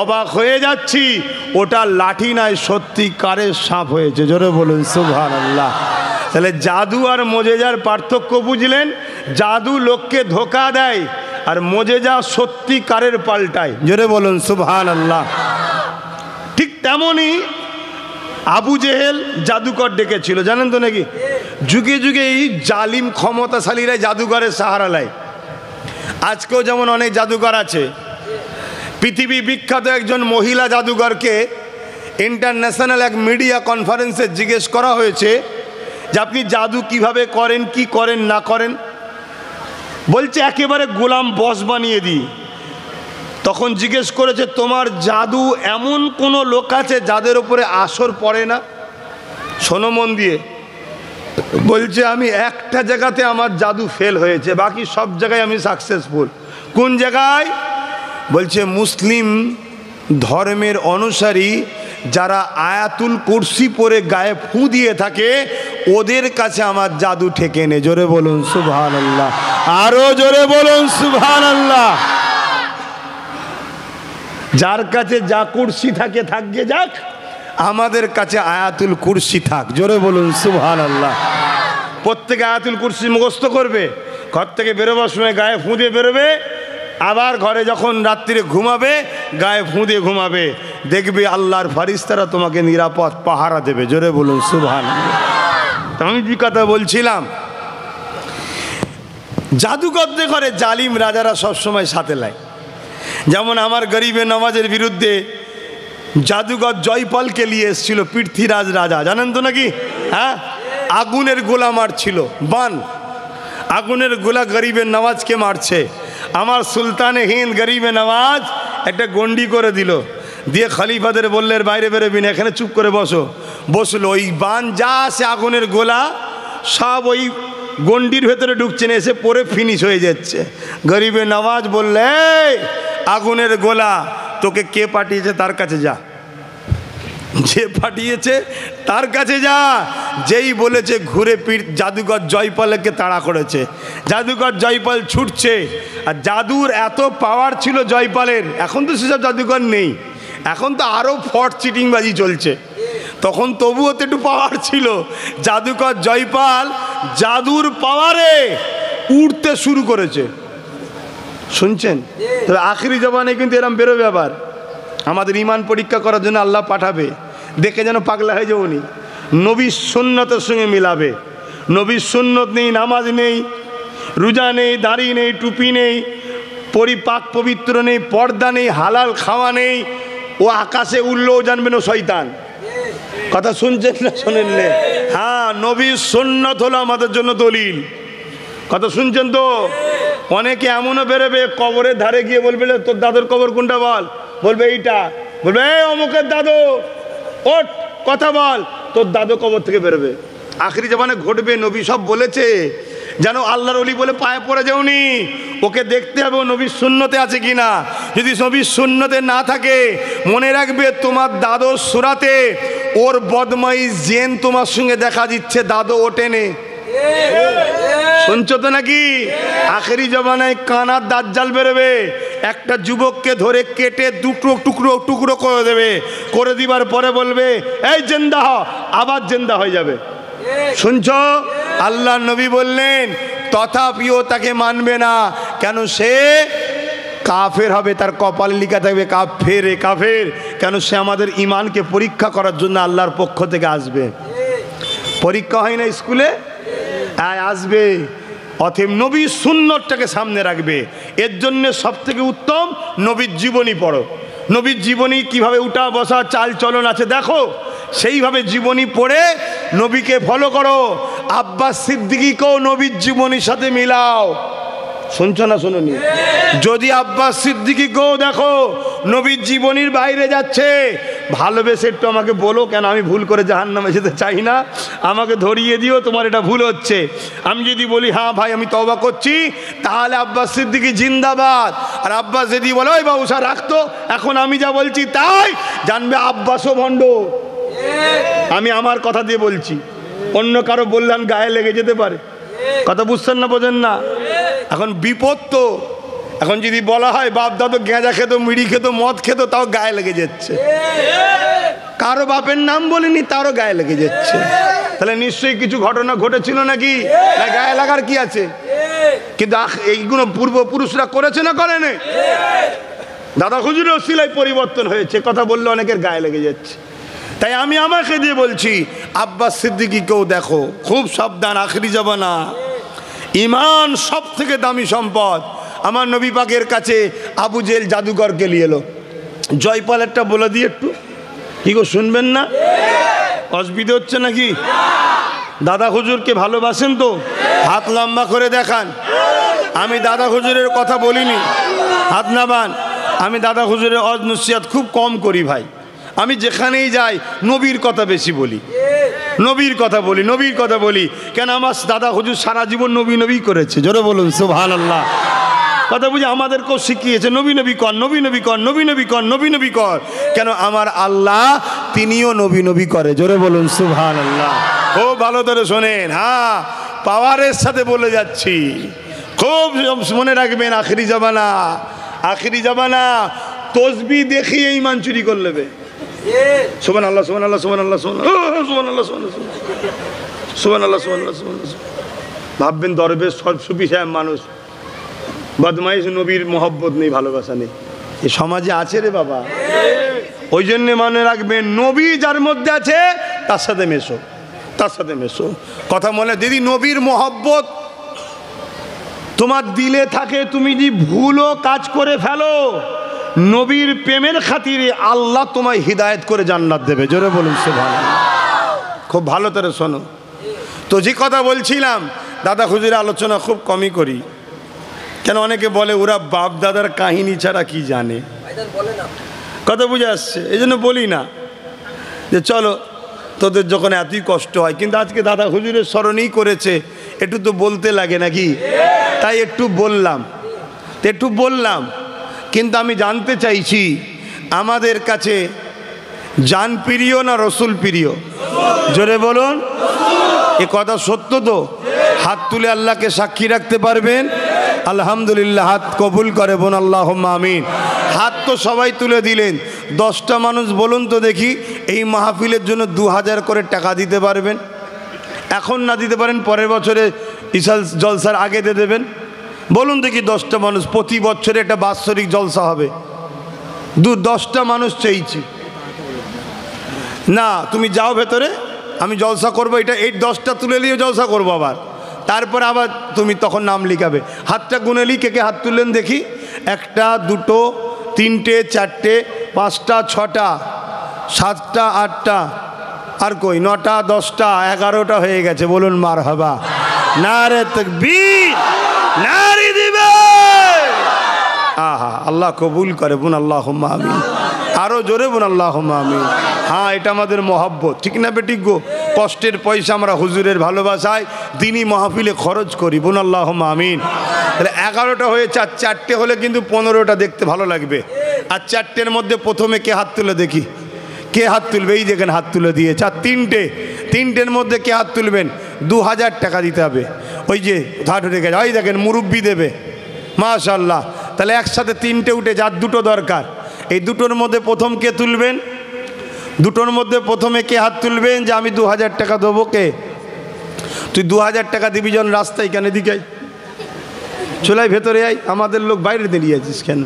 অবাক হয়ে যাচ্ছি, ওটা লাঠি নয়, সত্যিকারের সাপ হয়েছে। জোরে বলুন সুবহানাল্লাহ। তাহলে জাদু আর মোজেজার পার্থক্য বুঝলেন? জাদু লোককে ধোকা দেয়, আর মোজেজা সত্যিকারের পাল্টায়। জোরে বলুন সুবহানাল্লাহ। ঠিক তেমনই আবু জেহেল জাদুকর ডেকেছিল, জানেন তো নাকি? যুগে যুগে এই জালিম ক্ষমতাশালীরা জাদুকরের সাহারা নেয়। আজকেও যেমন অনেক জাদুকর আছে। পৃথিবী বিখ্যাত একজন মহিলা জাদুকরকে ইন্টারন্যাশনাল এক মিডিয়া কনফারেন্সে জিজ্ঞেস করা হয়েছে যে আপনি জাদু কিভাবে করেন, কি করেন না করেন। বলছে একেবারে গোলাম বস বানিয়ে দিই। তখন জিজ্ঞেস করেছে, তোমার জাদু এমন কোনো লোক আছে যাদের উপরে আসর পড়ে না? শোনো মন দিয়ে। বলছে আমি একটা জায়গাতে আমার জাদু ফেল হয়েছে, বাকি সব জায়গায় আমি সাকসেসফুল। কোন জায়গায়? বলছে মুসলিম ধর্মের অনুসারী যারা আয়াতুল কুরসি পরে গায়ে ফু দিয়ে থাকে ওদের কাছে আমার জাদু ঠেকে নে। জোরে বলুন সুবহানাল্লাহ, আরো জোরে বলুন সুবহানাল্লাহ। যার কাছে যা কুরসি থাকে থাকবে যাক, আমাদের কাছে আয়াতুল কুরসি থাক। জোরে বলুন সুবহানাল্লাহ। প্রত্যেকে আয়াতুল কুরসি মুখস্থ করবে, ঘর থেকে বেরোবার সময় গায়ে ফু দিয়ে বেরোবে, আবার ঘরে যখন রাত্রিরে ঘুমাবে গায়ে ফু দিয়ে ঘুমাবে, দেখবে আল্লাহর ফারিস্তারা তোমাকে নিরাপদ পাহারা দেবে। জোরে বলুন সুবহানাল্লাহ। আমি যে কথা বলছিলাম, জাদুকরদের ঘরে জালিম রাজারা সবসময় সাথে লাই। যেমন আমার গরিবে নওয়াজের বিরুদ্ধে জাদুকর জয়পালকে নিয়ে এসেছিল পৃথ্বীরাজ রাজা, জানেন তো নাকি? হ্যাঁ, আগুনের গোলা মারছিল, বান আগুনের গোলা গরিবে নওয়াজকে মারছে। আমার সুলতানে হিন্দ গরিবে নওয়াজ একটা গন্ডি করে দিল, দিয়ে খলিফাদের বললেন বাইরে বেরোবি না, এখানে চুপ করে বসো। বসলো, ওই বান যা আসে আগুনের গোলা সব ওই গন্ডির ভেতরে ঢুকছে না, এসে পরে ফিনিশ হয়ে যাচ্ছে। গরিবে নওয়াজ বললে আগুনের গোলা তোকে কে পাঠিয়েছে তার কাছে যা, যে পাঠিয়েছে তার কাছে যা। যেই বলেছে ঘুরে জাদুকর জয়পালকে তাড়া করেছে। জাদুকর জয়পাল ছুটছে, আর জাদুর এত পাওয়ার ছিল জয়পালের, এখন তো সেসব জাদুকর নেই, এখন তো আরও ফট চিটিংবাজি চলছে, তখন তবুও তো একটু পাওয়ার ছিল। জাদুকর জয়পাল জাদুর পাওয়ারে উঠতে শুরু করেছে, শুনছেন? তবে আখিরি জবানে কিন্তু এরম বেরোবে, আবার আমাদের ইমান পরীক্ষা করার জন্য আল্লাহ পাঠাবে, দেখে যেন পাগলা হয়ে যাবনি। নবীর সুন্নতের সঙ্গে মিলাবে। নবীর সুন্নত নেই, নামাজ নেই, রোজা নেই, দাড়ি নেই, টুপি নেই, পরিপাক পবিত্র নেই, পর্দা নেই, হালাল খাওয়া নেই, ও আকাশে উঠলেও জানবেন ও শয়তান। কথা শুনছেন না শোনেন? হ্যাঁ, নবীর সুন্নত হলো আমাদের জন্য দলিল। কথা শুনছেন তো? অনেকে এমনও বেরোবে কবরের ধারে গিয়ে বলবে তোর দাদুর কবর কোনটা বল, বলবে এইটা, বলবে এই অমুকের দাদু ওঠ কথা বল, তোর দাদু কবর থেকে বেরোবে। আখরি জামানে ঘটবে, নবী সব বলেছে, যেন আল্লাহর ওলি বলে পায়ে পড়ে যাওনি, ওকে দেখতে হবে ও নবীর সুন্নতে আছে কিনা। যদি নবীর সুন্নতে না থাকে, মনে রাখবে তোমার দাদুর সুরাতে ওর বদমাই জেন তোমার সঙ্গে দেখা দিচ্ছে, দাদু ওঠেনে। শুনছো তো নাকি? আখেরি জমানায় কানার দাজ্জাল বেরোবে, একটা যুবককে ধরে কেটে টুকরো টুকরো টুকরো করে দেবে, করে দিবার পরে বলবে এই জিন্দা হ, আবার জিন্দা হয়ে যাবে। শুনছো? আল্লাহ নবী বললেন তথাপিও তাকে মানবে না, কেন? সে কাফের হবে, তার কপালে লিখা থাকবে কাফের, কাফের। কেন? সে আমাদের ইমানকে পরীক্ষা করার জন্য আল্লাহর পক্ষ থেকে আসবে। পরীক্ষা হয় না স্কুলে? আসবে। অতএব নবীর সুন্নতটাকে সামনে রাখবে। এর জন্য সব থেকে উত্তম নবীর জীবনী পড়ো। নবীর জীবনী কিভাবে উঠা বসা চাল চলন আছে দেখো, সেইভাবে জীবনী পড়ে নবীকে ফলো করো। আব্বাস সিদ্দিকীকেও নবীর জীবনীর সাথে মিলাও। শুনছো না শোনোনি? যদি আব্বাস সিদ্দিকীকেও দেখো নবীর জীবনীর বাইরে যাচ্ছে, ভালোবেসে একটু আমাকে বলো, কেন আমি ভুল করে জাহান্নামে যেতে চাই না, আমাকে ধরিয়ে দিও তোমার এটা ভুল হচ্ছে। আমি যদি বলি হ্যাঁ ভাই আমি তওবা করছি, তাহলে আব্বাস সিদ্দিকী জিন্দাবাদ। আর আব্বাস যদি বলে ওই বাবু স্যার রাখতো, এখন আমি যা বলছি তাই, জানবে আব্বাসও ভণ্ড। আমি আমার কথা দিয়ে বলছি, অন্য কারো বললাম গায়ে লেগে যেতে পারে। কথা বুঝছেন না, বোঝেন না? এখন বিপদ তো, এখন যদি বলা হয় বাপ দাদু গেঁজা খেত, মিড়ি খেত, মদ খেত, তাও গায়ে লেগে যাচ্ছে। কারো বাপের নাম বলিনি, তারও গায়ে লেগে যাচ্ছে। তাহলে নিশ্চয়ই কিছু ঘটনা ঘটেছিল নাকি? না গায়ে লাগার কি আছে? কিন্তু এইগুলো পূর্বপুরুষরা করেছে না করেনি? দাদা হুজুরের ওসিলায় পরিবর্তন হয়েছে, কথা বললে অনেকের গায়ে লেগে যাচ্ছে। তাই আমি আমাকে দিয়ে বলছি, আব্বাস সিদ্দিকীকেও দেখো, খুব সাবধান। আখরি জামানা, ইমান সব থেকে দামি সম্পদ। আমার নবী পাকের কাছে আবু জেল জাদুকরকে নিয়ে এলো। জয়পালেরটা বলে দিয়ে একটু, কি গো শুনবেন না? অসুবিধা হচ্ছে নাকি? দাদা হুজুরকে ভালোবাসেন তো? হাত লম্বা করে দেখান। আমি দাদা হুজুরের কথা বলিনি, হাত নামান। আমি দাদা হুজুরের অজ নসিহত খুব কম করি ভাই। আমি যেখানেই যাই নবীর কথা বেশি বলি, নবীর কথা বলি, নবীর কথা বলি। কেন? আমার দাদা হুজুর সারা জীবন নবী নবী করেছে। জোরে বলুন সুবহানাল্লাহ। কথা বুঝি আমাদেরকেও শিখিয়েছে নবী নবী কর, নবী নবী কর, নবী নবী কর, নবী নবী কর। কেন? আমার আল্লাহ তিনিও নবী নবী করে। জোরে বলুন সুবহানাল্লাহ। খুব ভালো করে শোনেন, হ্যাঁ পাওয়ারের সাথে বলে যাচ্ছি, খুব মনে রাখবেন। আখেরি জামানা, আখেরি জামানা তসবিহ দেখিয়ে ঈমান চুরি করে নেবে। সুবহানাল্লাহ, সুবহানাল্লাহ, সুবহানাল্লাহ, সুবহানাল্লাহ, সুবহানাল্লাহ, সুবহানাল্লাহ, সুবহানাল্লাহ। ভাববেন দরবেশ সব সুফি সাহেব মানুষ, বদমাইশ, নবীর মহব্বত নেই, ভালোবাসা নেই। এই সমাজে আছে রে বাবা। ওই জন্য মনে রাখবেন, নবী যার মধ্যে আছে তার সাথে মেশো, তার সাথে মেশো। কথা মনে, যদি নবীর মহব্বত তোমার দিলে থাকে, তুমি যদি ভুলও কাজ করে ফেলো, নবীর প্রেমের খাতিরে আল্লাহ তোমায় হিদায়েত করে জান্নাত দেবে। জোরে বলুন সুবহানাল্লাহ। খুব ভালো করে শোনো। তো যে কথা বলছিলাম, দাদা হুজুরের আলোচনা খুব কমই করি, কেন অনেকে বলে ওরা বাপ দাদার কাহিনী ছাড়া কি জানে, কথা বুঝে আসছে, এই জন্য বলি না যে চলো তোদের যখন এতই কষ্ট হয়। কিন্তু আজকে দাদা হুজুরের স্মরণই করেছে, একটু তো বলতে লাগে নাকি, তাই একটু বললাম। কিন্তু আমি জানতে চাইছি আমাদের কাছে জান প্রিয় না রসুল প্রিয়? জোরে বলুন, এ কথা সত্য তো? হাত তুলে আল্লাহকে সাক্ষী রাখতে পারবেন? আলহামদুলিল্লাহ, হাত কবুল করে বোন, আল্লাহুম্মা আমিন। হাত তো সবাই তুলে দিলেন। 10টা মানুষ বলুন তো দেখি, এই মাহফিলের জন্য 2000 করে টাকা দিতে পারবেন? এখন না দিতে পারেন, পরের বছরে ইসাল জলসার আগে দিয়ে দেবেন। বলুন দেখি 10টা মানুষ, প্রতি বছরে একটা বাৎসরিক জলসা হবে, 10টা মানুষ চেয়েছি। না তুমি যাও ভেতরে, আমি জলসা করবো, এই 10টা তুলে নিয়ে জলসা করবো আবার, তারপর আবার তুমি তখন নাম লিখাবে। হাতটা গুনে লি, কে কে হাত তুললেন দেখি। 1টা 2টো 3টে 4টে 5টা 6টা 7টা 8টা, আর কই 9টা 10টা 11টা হয়ে গেছে। বলুন মারহাবা, নারে তাকবীর, নারে দিবে। আহা, আল্লাহ কবুল করে বোন, আল্লাহুম্মা আমিন। আরো জোরে বোন, আল্লাহুম্মা আমিন। হ্যাঁ, এটা আমাদের মহব্বত, ঠিক না বেটিক গো? কষ্টের পয়সা আমরা হুজুরের ভালোবাসায় দিনী মাহফিলে খরচ করি বোন, আল্লাহুম্মা আমিন। তাহলে 11টা হয়ে 4টে হলে কিন্তু 15টা দেখতে ভালো লাগবে। আর 4টের মধ্যে প্রথমে কে হাত তুলে দেখি, কে হাত তুলবে? এই দেখেন হাত তুলে দিয়েছে। আর 3টের মধ্যে কে হাত তুলবেন? 2000 টাকা দিতে হবে। ওই যে ধাট উঠে গেছে, ওই দেখেন মুরব্বি দেবে, মাশাআল্লাহ। তাহলে একসাথে 3টে উঠে, যার 2টো দরকার, এই 2টোর মধ্যে প্রথম কে তুলবেন? 2টোর মধ্যে প্রথমে কে হাত তুলবেন যে আমি 2000 টাকা দেবো? কে? তুই 2000 টাকা দিবি যখন রাস্তায়, কেন দিকে চলাই ভেতরে আই, আমাদের লোক বাইরে দাঁড়িয়ে আছিস কেন?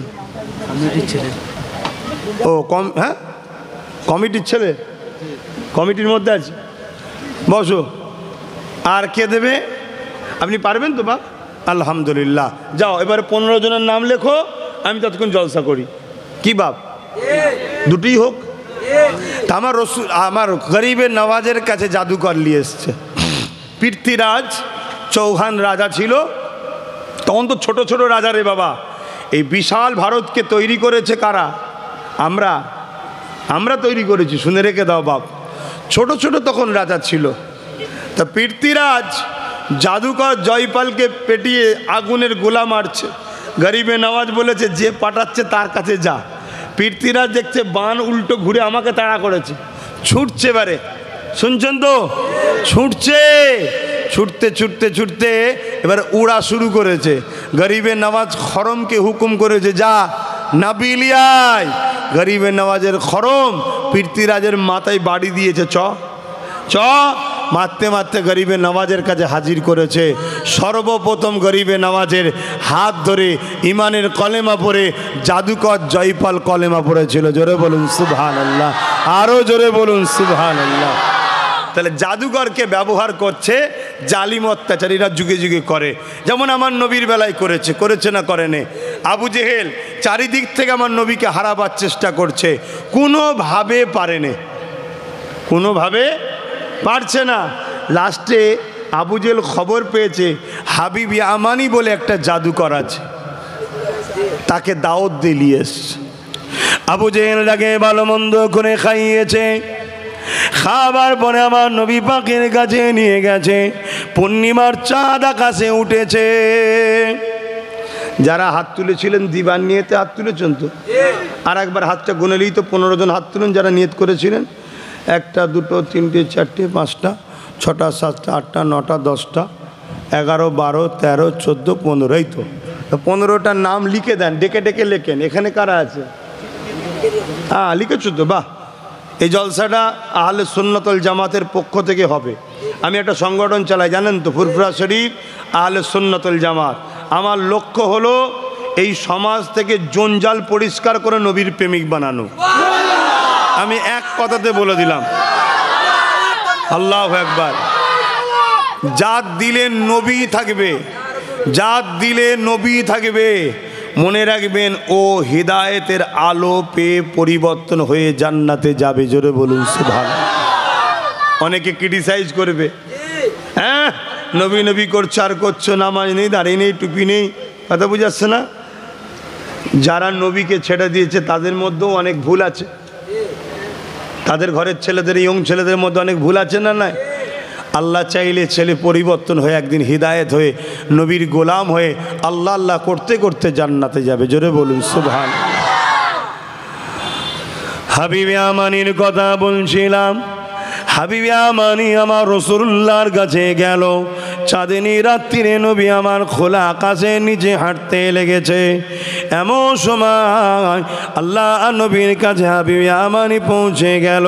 ও কম, হ্যাঁ কমিটির ছেলে, কমিটির মধ্যে আছে, বসো। আর কে দেবে? আপনি পারবেন তো বাপ? আলহামদুলিল্লাহ। যাও এবারে 15 জনের নাম লেখো, আমি ততক্ষণ জলসা করি। কি বাপ? দুটোই হোক। তা আমার গরিবের নওয়াজের কাছে জাদুকর নিয়ে এসছে। পৃথ্বীরাজ চৌহান রাজা ছিল, তখন তো ছোট ছোট রাজা রে বাবা। এই বিশাল ভারতকে তৈরি করেছে কারা? আমরা তৈরি করেছি, শুনে রেখে দাও বাপ। ছোট ছোট তখন রাজা ছিল। তা পৃথ্বীরাজ জাদুকর জয়পালকে পেটিয়ে আগুনের গোলা মারছে। গরিবে নওয়াজ বলেছে যে পাঠাচ্ছে তার কাছে যা। পৃথ্বীরাজ দেখছে বান উল্টো ঘুরে আমাকে তাড়া করেছে, ছুটছে। এবারে শুনছেন তো? ছুটতে এবার উড়া শুরু করেছে। গরিবে নওয়াজ খরমকে হুকুম করেছে, যা নাবিলিয়ায়। গরিবে নওয়াজের খরম পৃথ্বীরাজের মাথায় বাড়ি দিয়েছে, চ মারতে মারতে গরিবে নওয়াজের কাছে হাজির করেছে। সর্বপ্রথম গরিবে নওয়াজের হাত ধরে ইমানের কলেমা পড়ে জাদুকর জয়পাল কলেমা পড়েছিল। জোরে বলুন সুবহানাল্লাহ, আরো জোরে বলুন সুবহানাল্লাহ। তাহলে জাদুকরকে ব্যবহার করছে জালিম অত্যাচারীরা, যুগে যুগে করে। যেমন আমার নবীর বেলায় করেছে না করেনি? আবু জেহেল চারিদিক থেকে আমার নবীকে হারাবার চেষ্টা করছে, কোনোভাবে পারেনি, কোনোভাবে পারছে না। লাস্টে আবু জেহেল খবর পেয়েছে হাবিব ইয়ামানি বলে একটা জাদুকর আছে, তাকে দাওয়াত দিয়ে নিয়ে এসছে। আবু জেহেলটাকে ভালো মন্দ করে খাইয়েছে। খাবার পরে আমার নবী পাকের কাছে নিয়ে গেছে। পূর্ণিমার চাঁদ আকাশে উঠেছে। যারা হাত তুলেছিলেন দিবার নিয়েতে হাত তুলেছেন তো? আর একবার হাতটা গুনেলেই তো 15 জন হাত তুলেন যারা নিয়ত করেছিলেন। 1টা 2টো 3টে 4টে 5টা 6টা 7টা 8টা 9টা 10টা 11 12 13 14 15, এই তো 15টার নাম লিখে দেন, ডেকে ডেকে লেখেন। এখানে কারা আছে? হ্যাঁ লিখেছো তো, বাহ। এই জলসাটা আহলে সুন্নাতুল জামাতের পক্ষ থেকে হবে। আমি একটা সংগঠন চালাই জানেন তো, ফুরফুরা শরীফ আহলে সুন্নাতুল জামাত। আমার লক্ষ্য হলো এই সমাজ থেকে জঞ্জাল পরিষ্কার করে নবীর প্রেমিক বানানো। আমি এক কথাতে বলে দিলাম, আল্লাহু আকবার। জাত দিলে নবী থাকবে, জাত দিলে নবী থাকবে, মনে রাখবেন ও হিদায়েতের আলো পেয়ে পরিবর্তন হয়ে জান্নাতে যাবে। জোরে বলুন সুবহানাল্লাহ। অনেকে ক্রিটিসাইজ করবে, হ্যাঁ নবী নবী করছো আর করছো, নামাজ নেই, দাঁড়িয়ে নেই, টুপি নেই, কথা বুঝাচ্ছে না? যারা নবীকে ছেড়ে দিয়েছে তাদের মধ্যেও অনেক ভুল আছে, তাদের ঘরের ছেলেদের, ইয়ং ছেলেদের মধ্যে অনেক ভুল আছে না? নাই? আল্লাহ চাইলে ছেলে পরিবর্তন হয়ে একদিন হিদায়েত হয়ে নবীর গোলাম হয়ে আল্লাহ আল্লাহ করতে করতে জান্নাতে যাবে। জোরে বলুন সুবহানাল্লাহ। হাবিবে আমানির কথা বলছিলাম। হাবিবে আমানি আমার রাসূলুল্লাহর কাছে গেল। চাঁদনী রাত্রিরে নবী আমার খোলা আকাশের নিচে হাঁটতে লেগেছে। এমন সময় আল্লাহ নবীর কাছে হাবিবে আমানি পৌঁছে গেল।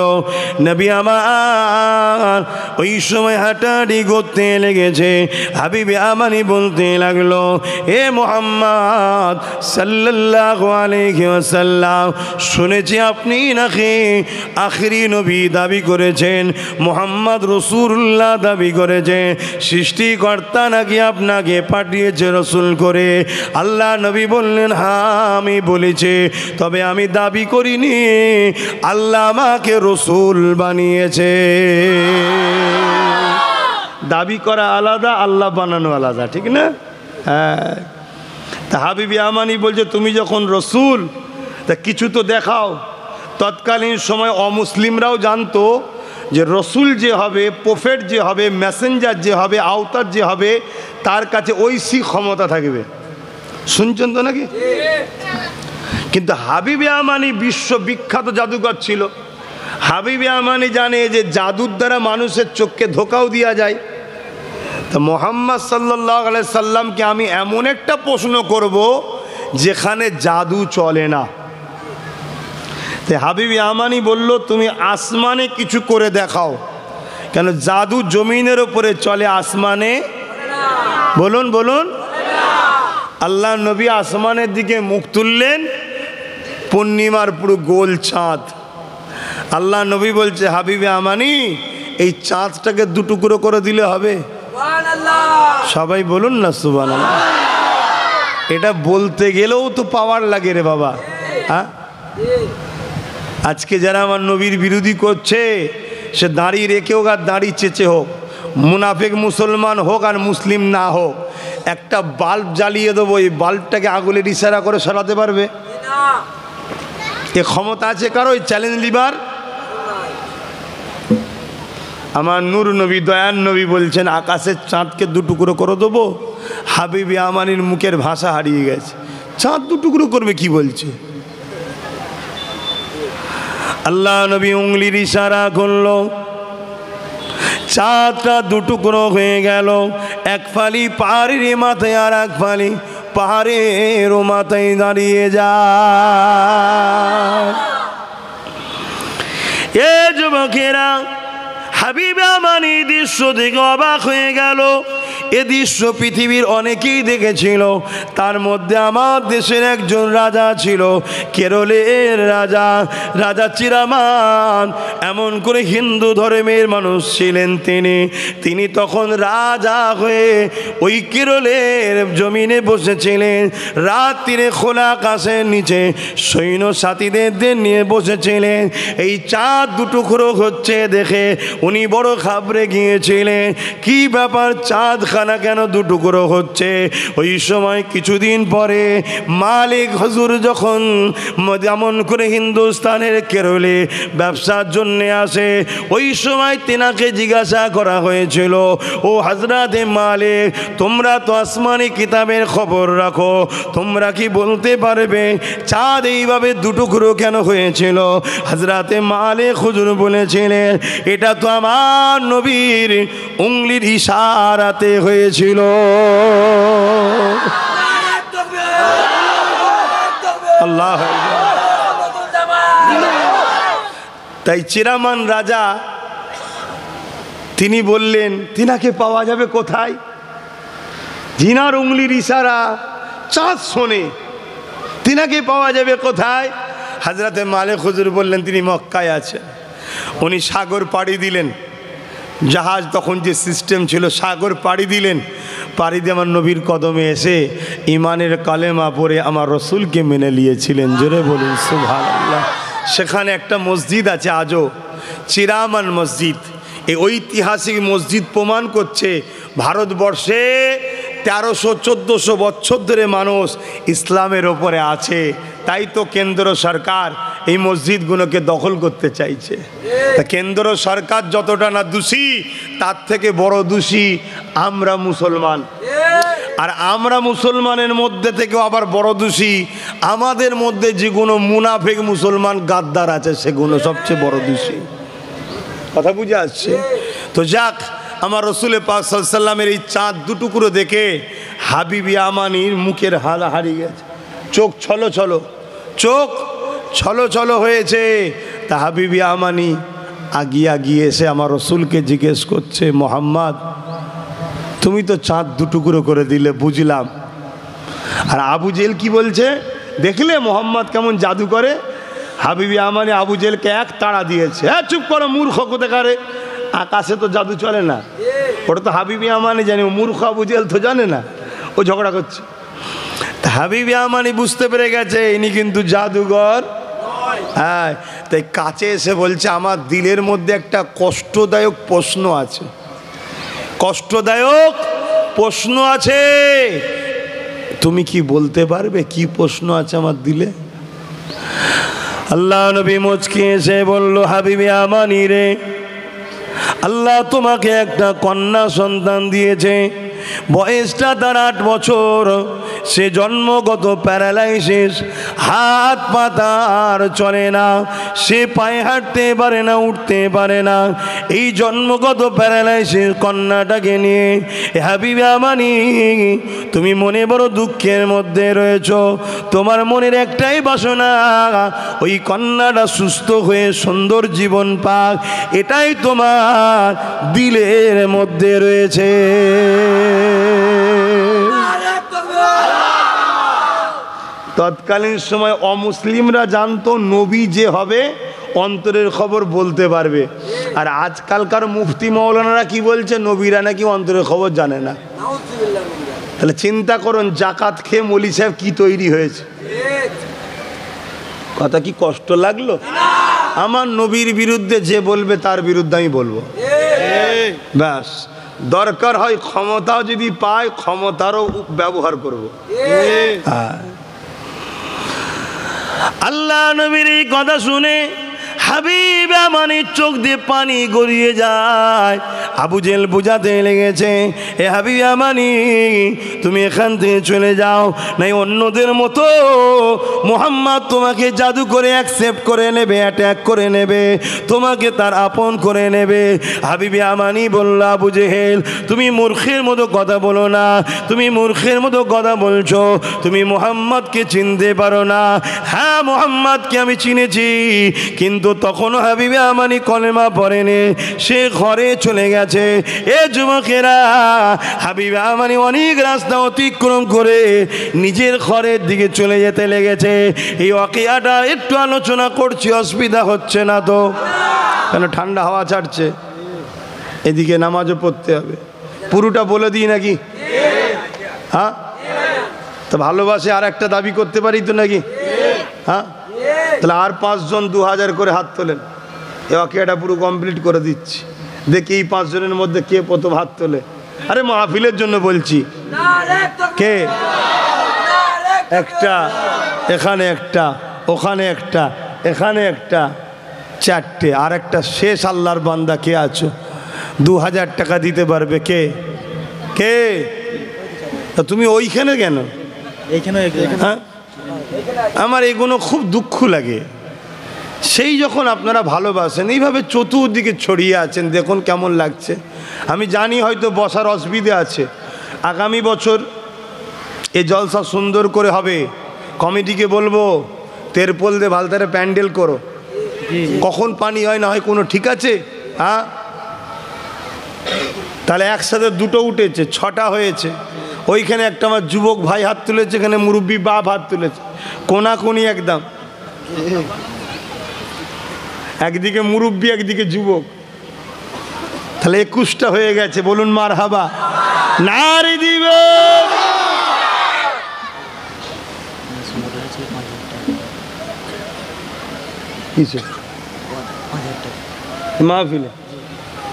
নবী আমার ওই সময় হাঁটাহাঁটি করতে লেগেছে। হাবিবে আমানি বলতে লাগলো, এ মুহাম্মদ সাল্লাল্লাহু আলাইহি ওয়াসাল্লাম, শুনেছি আপনি নাকি আখিরি নবী দাবি করেছেন, মুহাম্মদ রাসূলুল্লাহ দাবি করেছে, সৃষ্টিকর্তা নাকি আপনাকে পাঠিয়েছে রসুল করে। আল্লাহ নবী বললেন, হ্যাঁ আমি বলেছি, তবে আমি দাবি করিনি, আল্লাহ আমাকে রসুল বানিয়েছে। দাবি করা আলাদা, আল্লাহ বানানো আলাদা, ঠিক না? হ্যাঁ। তা হাবিবি আমানি বলছে, তুমি যখন রসুল তা কিছু তো দেখাও। তৎকালীন সময় অমুসলিমরাও জানতো যে রসুল যে হবে, প্রফেট যে হবে, মেসেঞ্জার যে হবে, আওতার যে হবে, তার কাছে ঐশী ক্ষমতা থাকবে। শুনছেন তো নাকি? কিন্তু হাবিবে আমানি বিশ্ববিখ্যাত জাদুকর ছিল। হাবিবে আমানি জানে যে জাদুর দ্বারা মানুষের চোখকে ধোকাও দেওয়া যায়। তো মুহাম্মদ সাল্লাল্লাহু আলাইহি সাল্লামকে আমি এমন একটা প্রশ্ন করব যেখানে জাদু চলে না। তাই হাবিবি আমানি বলল, তুমি আসমানে কিছু করে দেখাও। কেন? জাদু জমিনের ওপরে চলে, আসমানে বলুন বলুন। আল্লাহ নবী আসমানের দিকে মুখ তুললেন, পূর্ণিমার পুরো গোল চাঁদ। আল্লাহ নবী বলছে, হাবিবি আমানি এই চাঁদটাকে দুটুকরো করে দিলে হবে? সবাই বলুন না সুবহানাল্লাহ। এটা বলতে গেলেও তো পাওয়ার লাগে রে বাবা। হ্যাঁ, আজকে যারা আমার নবীর বিরোধী করছে, সে দাড়ি রেখে হোক আর দাড়ি চেঁচে হোক, মুনাফিক মুসলমান হোক আর মুসলিম না হোক, একটা বাল্ব জ্বালিয়ে দেবো, এই বাল্বটাকে আগুনের ইশারা করে সরাতে পারবে? এ ক্ষমতা আছে কারো? চ্যালেঞ্জ লিবার? আমার নূর নবী, দয়ান নবী বলছেন, আকাশের চাঁদকে দুটুকরো করে দেবো। হাবিবি আমানির মুখের ভাষা হারিয়ে গেছে। চাঁদ দুটুকরো করবে কি বলছে? আল্লাহ নবী উঙ্গলির ইশারা করলো, চাঁদটা দুটুকরো হয়ে গেল। এক ফালি পাহাড়ের মাথায় আর এক ফালি পাহাড়ের মাথায় দাঁড়িয়ে যায়। এ যুবকেরা, হাবিব আমানি দৃশ্য দেখে অবাক হয়ে গেল। এ দৃশ্য পৃথিবীর অনেকেই দেখেছিল। তার মধ্যে আমার দেশের একজন রাজা ছিল, কেরলের রাজা, রাজা চিরামান। এমন করে হিন্দু ধর্মের মানুষ ছিলেন তিনি তখন রাজা হয়ে ওই কেরলের জমিনে বসেছিলেন। রাত্রিরে খোলা আকাশের নিচে সৈন্য সাথীদের নিয়ে বসেছিলেন। এই চাঁদ দুটুকরো হচ্ছে দেখে উনি বড় ঘাবড়ে গিয়েছিলেন। কি ব্যাপার, চাঁদ খানা কেন দুটুকরো হচ্ছে? ওই সময় কিছুদিন পরে মালিক হুজুর যখন যেমন করে হিন্দুস্তানের কেরলে ব্যবসার জন্য আসে, ওই সময় তেনাকে জিজ্ঞাসা করা হয়েছিল, ও হযরতে মালিক, তোমরা তো আসমানি কিতাবের খবর রাখো, তোমরা কি বলতে পারবে চাঁদ এইভাবে দুটুকরো কেন হয়েছিল? হযরতে মালিক হুজুর বলেছিলেন, এটা তো আমার নবীর উঙ্গলির ইশারাতে হয়েছিল। আল্লাহ। তাই চিরামান রাজা তিনি বললেন, তিনাকে পাওয়া যাবে কোথায়? জিনার উঙ্গলির ইশারা চাঁদ শোনে, তিনাকে পাওয়া যাবে কোথায়? হযরতে মালিক হুজুর বললেন, তিনি মক্কায় আছেন। উনি সাগর পাড়ি দিলেন, জাহাজ তখন যে সিস্টেম ছিল, সাগর পাড়ি দিলেন। পাড়ি দিয়ে আমার নবীর কদমে এসে ইমানের কালেমা পড়ে আমার রসুলকে মেনে নিয়েছিলেন। জোরে বলুন সুবহানাল্লাহ। সেখানে একটা মসজিদ আছে আজও, চিরামান মসজিদ। এই ঐতিহাসিক মসজিদ প্রমাণ করছে ভারতবর্ষে 1300-1400 বছর ধরে মানুষ ইসলামের ওপরে আছে। তাই তো কেন্দ্র সরকার এই মসজিদগুলোকে দখল করতে চাইছে। তা কেন্দ্র সরকার যতটা না দোষী, তার থেকে বড় দোষী আমরা মুসলমান। আর আমরা মুসলমানের মধ্যে থেকেও আবার বড় দোষী আমাদের মধ্যে যেগুলো মুনাফিক মুসলমান গাদ্দার আছে, সেগুলো সবচেয়ে বড় দোষী। কথা বুঝে আসছে তো? যাক, আমার রসুল পাক সাল্লাল্লাহু আলাইহি ওয়াসাল্লামের এই চাঁদ দুটুকরো দেখে হাবিবি আমানির মুখের হাল হারিয়ে গেছে, চোখ ছলো ছলো, চোখ ছলো ছলো হয়েছে। তা হাবিবি আমানি আগিয়ে এসে আমার রসুলকে জিজ্ঞেস করছে, মোহাম্মদ তুমি তো চাঁদ দুটুকরো করে দিলে, বুঝলাম। আর আবু জেল কি বলছে দেখলে মোহাম্মদ কেমন জাদু করে? হাবিবি আমানি আবু জেলকে এক তাড়া দিয়েছে। হ্যাঁ চুপ করো মূর্খ কোথাকারে, আকাশে তো জাদু চলে না। ওটা তো হাবিবি আমানি জানি, মূর্খ আবু জেল তো জানে না, ও ঝগড়া করছে। তা হাবিবি আমানি বুঝতে পেরে গেছে ইনি কিন্তু জাদুঘর। হ্যাঁ, তাই কাছে এসে বলছে, আমার দিলের মধ্যে একটা কষ্টদায়ক প্রশ্ন আছে, কষ্টদায়ক প্রশ্ন আছে, তুমি কি বলতে পারবে কি প্রশ্ন আছে আমার দিলে? আল্লাহ নবী মুচকি এসে বলল, হাবিবি আমানি রে, আল্লাহ তোমাকে একটা কন্যা সন্তান দিয়েছে, বয়সটা তার 8 বছর, সে জন্মগত প্যারালাইসিস, হাত পা তার চলে না, সে পায়ে হাঁটতে পারে না, উঠতে পারে না। এই জন্মগত প্যারালাইসিস কন্যাটাকে নিয়ে হাবিবি আমানি তুমি মনে বড় দুঃখের মধ্যে রয়েছ। তোমার মনের একটাই বাসনা, ওই কন্যাটা সুস্থ হয়ে সুন্দর জীবন পাক, এটাই তোমার দিলের মধ্যে রয়েছে। তৎকালীন সময় অমুসলিমরা জানতো নবী যে হবে অন্তরের খবর বলতে পারবে। আর আজকালকার মুফতি মৌলানারা কি বলছে, নবীরা নাকি অন্তরের খবর জানে না। তাহলে চিন্তা করুন জাকাত খেয়ে মৌলী সাহেব কি তৈরি হয়েছে। কথা কি কষ্ট লাগলো? আমার নবীর বিরুদ্ধে যে বলবে তার বিরুদ্ধে আমি বলবো, ব্যাস। দরকার হয় ক্ষমতাও যদি পায় ক্ষমতারও ব্যবহার করব। আল্লাহ নবীর এই কথা শুনে হাবিব আমানির চোখ দিয়ে পানি গড়িয়ে যায়। আবু জেল বুঝাতে লেগেছে, এ হাবিব আমানি তুমি এখান থেকে চলে যাও, নাই অন্যদের মতো মুহাম্মদ তোমাকে জাদু করে অ্যাকসেপ্ট করে নেবে, অ্যাটাক করে নেবে, তোমাকে তার আপন করে নেবে। হাবিবি আমানি বলল, আবু জেহেল তুমি মূর্খের মতো কথা বলো না, তুমি মূর্খের মতো কথা বলছো, তুমি মুহাম্মদকে চিনতে পারো না। হ্যাঁ মুহাম্মদকে আমি চিনেছি, কিন্তু তখনও হাবিবি আমানি কলেমা পড়েনি, সে ঘরে চলে গেছে। এ যুবকেরা, হাবিবি আমানি অনেক রাস্তা অতিক্রম করে নিজের ঘরের দিকে চলে যেতে লেগেছে। এই ওয়াকিয়াটা একটু আলোচনা করছি, অসুবিধা হচ্ছে না তো? কেন ঠান্ডা হাওয়া ছাড়ছে, এদিকে নামাজও পড়তে হবে। পুরোটা বলে দিই নাকি? হ্যাঁ, তো ভালোবাসে আর একটা দাবি করতে পারি তো নাকি? হ্যাঁ, তাহলে আর 5 জন 2000 করে হাত তোলেন, এ ওয়াকিয়াটা পুরো কমপ্লিট করে দিচ্ছি। দেখি এই 5 জনের মধ্যে কে প্রথম হাত তোলে। আরে মাহফিলের জন্য বলছি। কে? একটা, এখানে একটা, ওখানে একটা, এখানে একটা, 4টে। আর একটা শেষ আল্লাহর বান্দা কে আছো 2000 টাকা দিতে পারবে? কে? কে? তা তুমি ওইখানে কেন? হ্যাঁ, আমার এগুলো খুব দুঃখ লাগে। সেই যখন আপনারা ভালোবাসেন, এইভাবে চতুর্দিকে ছড়িয়ে আছেন, দেখুন কেমন লাগছে। আমি জানি হয়তো বসার অসুবিধে আছে, আগামী বছর এ জলসা সুন্দর করে হবে। কমিটিকে বলবো তেরপল দিয়ে ভালতারে প্যান্ডেল করো, কখন পানি হয় না হয় কোনো ঠিক আছে? হ্যাঁ, তাহলে একসাথে 2টো উঠেছে, 6টা হয়েছে। ওইখানে একটা আমার যুবক ভাই হাত তুলেছে, এখানে মুরব্বী বাপ হাত তুলেছে, কোনাকুনি একদম, একদিকে মুরব্বী একদিকে যুবক, তাহলে 21টা হয়ে গেছে। বলুন মারহাবা। নারী দিবে। মাহফিলে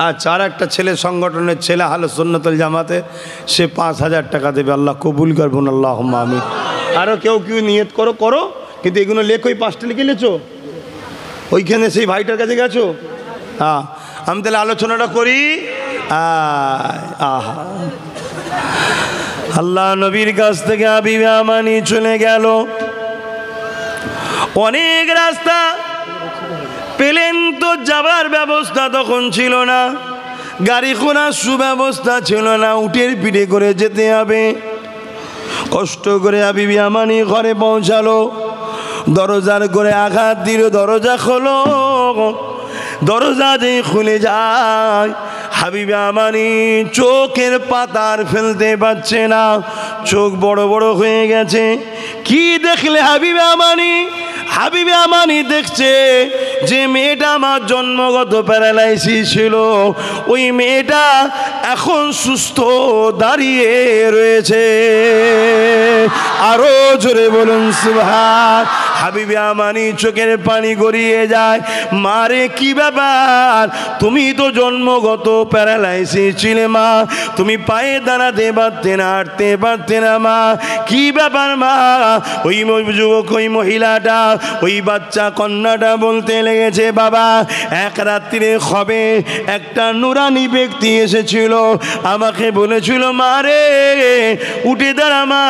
আচ্ছা, আর একটা ছেলে সংগঠনের ছেলে আহলে সুন্নাতুল জামাতে, সে 5,000 টাকা দেবে। আল্লাহ কবুল করবেন, আল্লাহুম্মা আমিন। আরও কেউ নিয়ত করো করো, কিন্তু এগুলো লেখো। ওই 5টা লিখে নিয়েছো ওইখানে, সেই ভাইটার কাছে গেছো? হ্যাঁ, আমি তাহলে আলোচনাটা করি। আহা, আল্লাহ নবীর কাছ থেকে হাবিবে আমানি চলে গেল। অনেক রাস্তা পেলেন, তো যাবার ব্যবস্থা তখন ছিল না, গাড়ি ঘোড়ার সুব্যবস্থা ছিল না, উটের পিঠে করে যেতে হবে। কষ্ট করে হাবিবে আমানি ঘরে পৌঁছালো। দরজার করে আঘাত দিল, দরজা খোলো। দরজা যেই খুলে যায়, হাবিবে আমানি চোখের পাতার ফেলতে পারছে না, চোখ বড় বড় হয়ে গেছে। কি দেখলে হাবিবে আমানি? হাবিবে আমানি দেখছে যে মেয়েটা আমার জন্মগত প্যারালাইসিস ছিল, ওই মেয়েটা এখন সুস্থ দাঁড়িয়ে রয়েছে। আরো জোরে বলুন সুবহান। হাবিবে আমানি চোখের পানি গড়িয়ে যায়। মারে কি ব্যাপার? তুমি তো জন্মগত প্যারালাইসিস ছিলে মা, তুমি পায়ে দাঁড়াতে পারতে না, হাঁটতে পারতে না মা, কি ব্যাপার মা? ওই যুবক, ওই মহিলাটা, ওই বাচ্চা কন্যাটা বলতে লেগেছে, বাবা এক রাত্রিরে হবে একটা নুরানি ব্যক্তি এসেছিল, আমাকে বলেছিল মা রে উঠে দাঁড়া মা।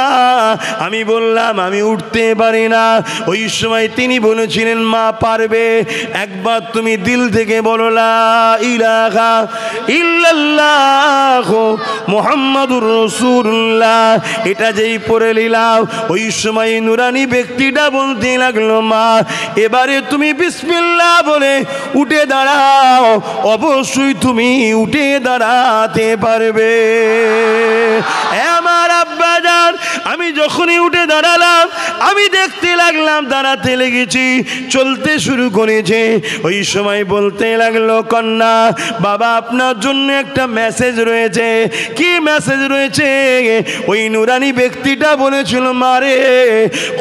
আমি বললাম আমি উঠতে পারি না। ওই সময় তিনি বলেছিলেন মা পারবে, একবার তুমি দিল থেকে বলো লা ইলাহা ইল্লাল্লাহ মুহাম্মাদুর রাসূলুল্লাহ, এটা যেই পড়ে নিলাম, ওই সময় নুরানি ব্যক্তিটা বলতে লাগলো মা এবারে তুমি বিসমিল্লাহ বলে উঠে দাঁড়াও, অবশ্যই তুমি উঠে দাঁড়াতে পারবে। আমার আব্বাজান, আমি যখনই উঠে দাঁড়ালাম, আমি দেখতে লাগলাম দাঁড়াতে লেগেছি, চলতে শুরু করেছে। ওই সময় বলতে লাগলো কন্যা, বাবা আপনার জন্য একটা মেসেজ রয়েছে। কি মেসেজ রয়েছে? ওই নুরানি ব্যক্তিটা বলেছিল মারে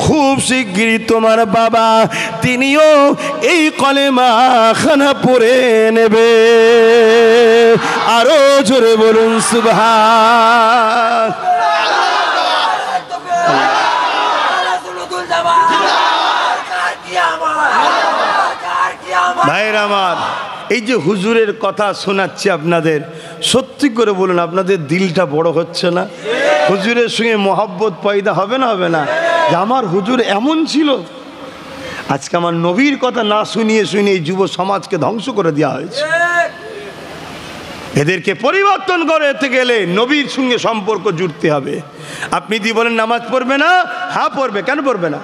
খুব শিগগিরই তোমার বাবা তিনিও এই কলেমা খানা পড়ে নেবে। আরো জোরে বলুন সুবহান। ভাইরা আমার, এই যে হুজুরের কথা শোনাচ্ছি আপনাদের, সত্যি করে বলুন আপনাদের দিলটা বড় হচ্ছে না? হুজুরের সঙ্গে মহব্বত পয়দা হবে না? হবে না? যে আমার হুজুর এমন ছিল। আজকে আমার নবীর কথা না শুনিয়ে শুনিয়ে এই যুব সমাজকে ধ্বংস করে দেওয়া হয়েছে। এদেরকে পরিবর্তন করতে গেলে নবীর সঙ্গে সম্পর্ক জুড়তে হবে। আপনি যদি বলেন নামাজ পড়বে না, হ্যাঁ পড়বে, কেন পড়বে না?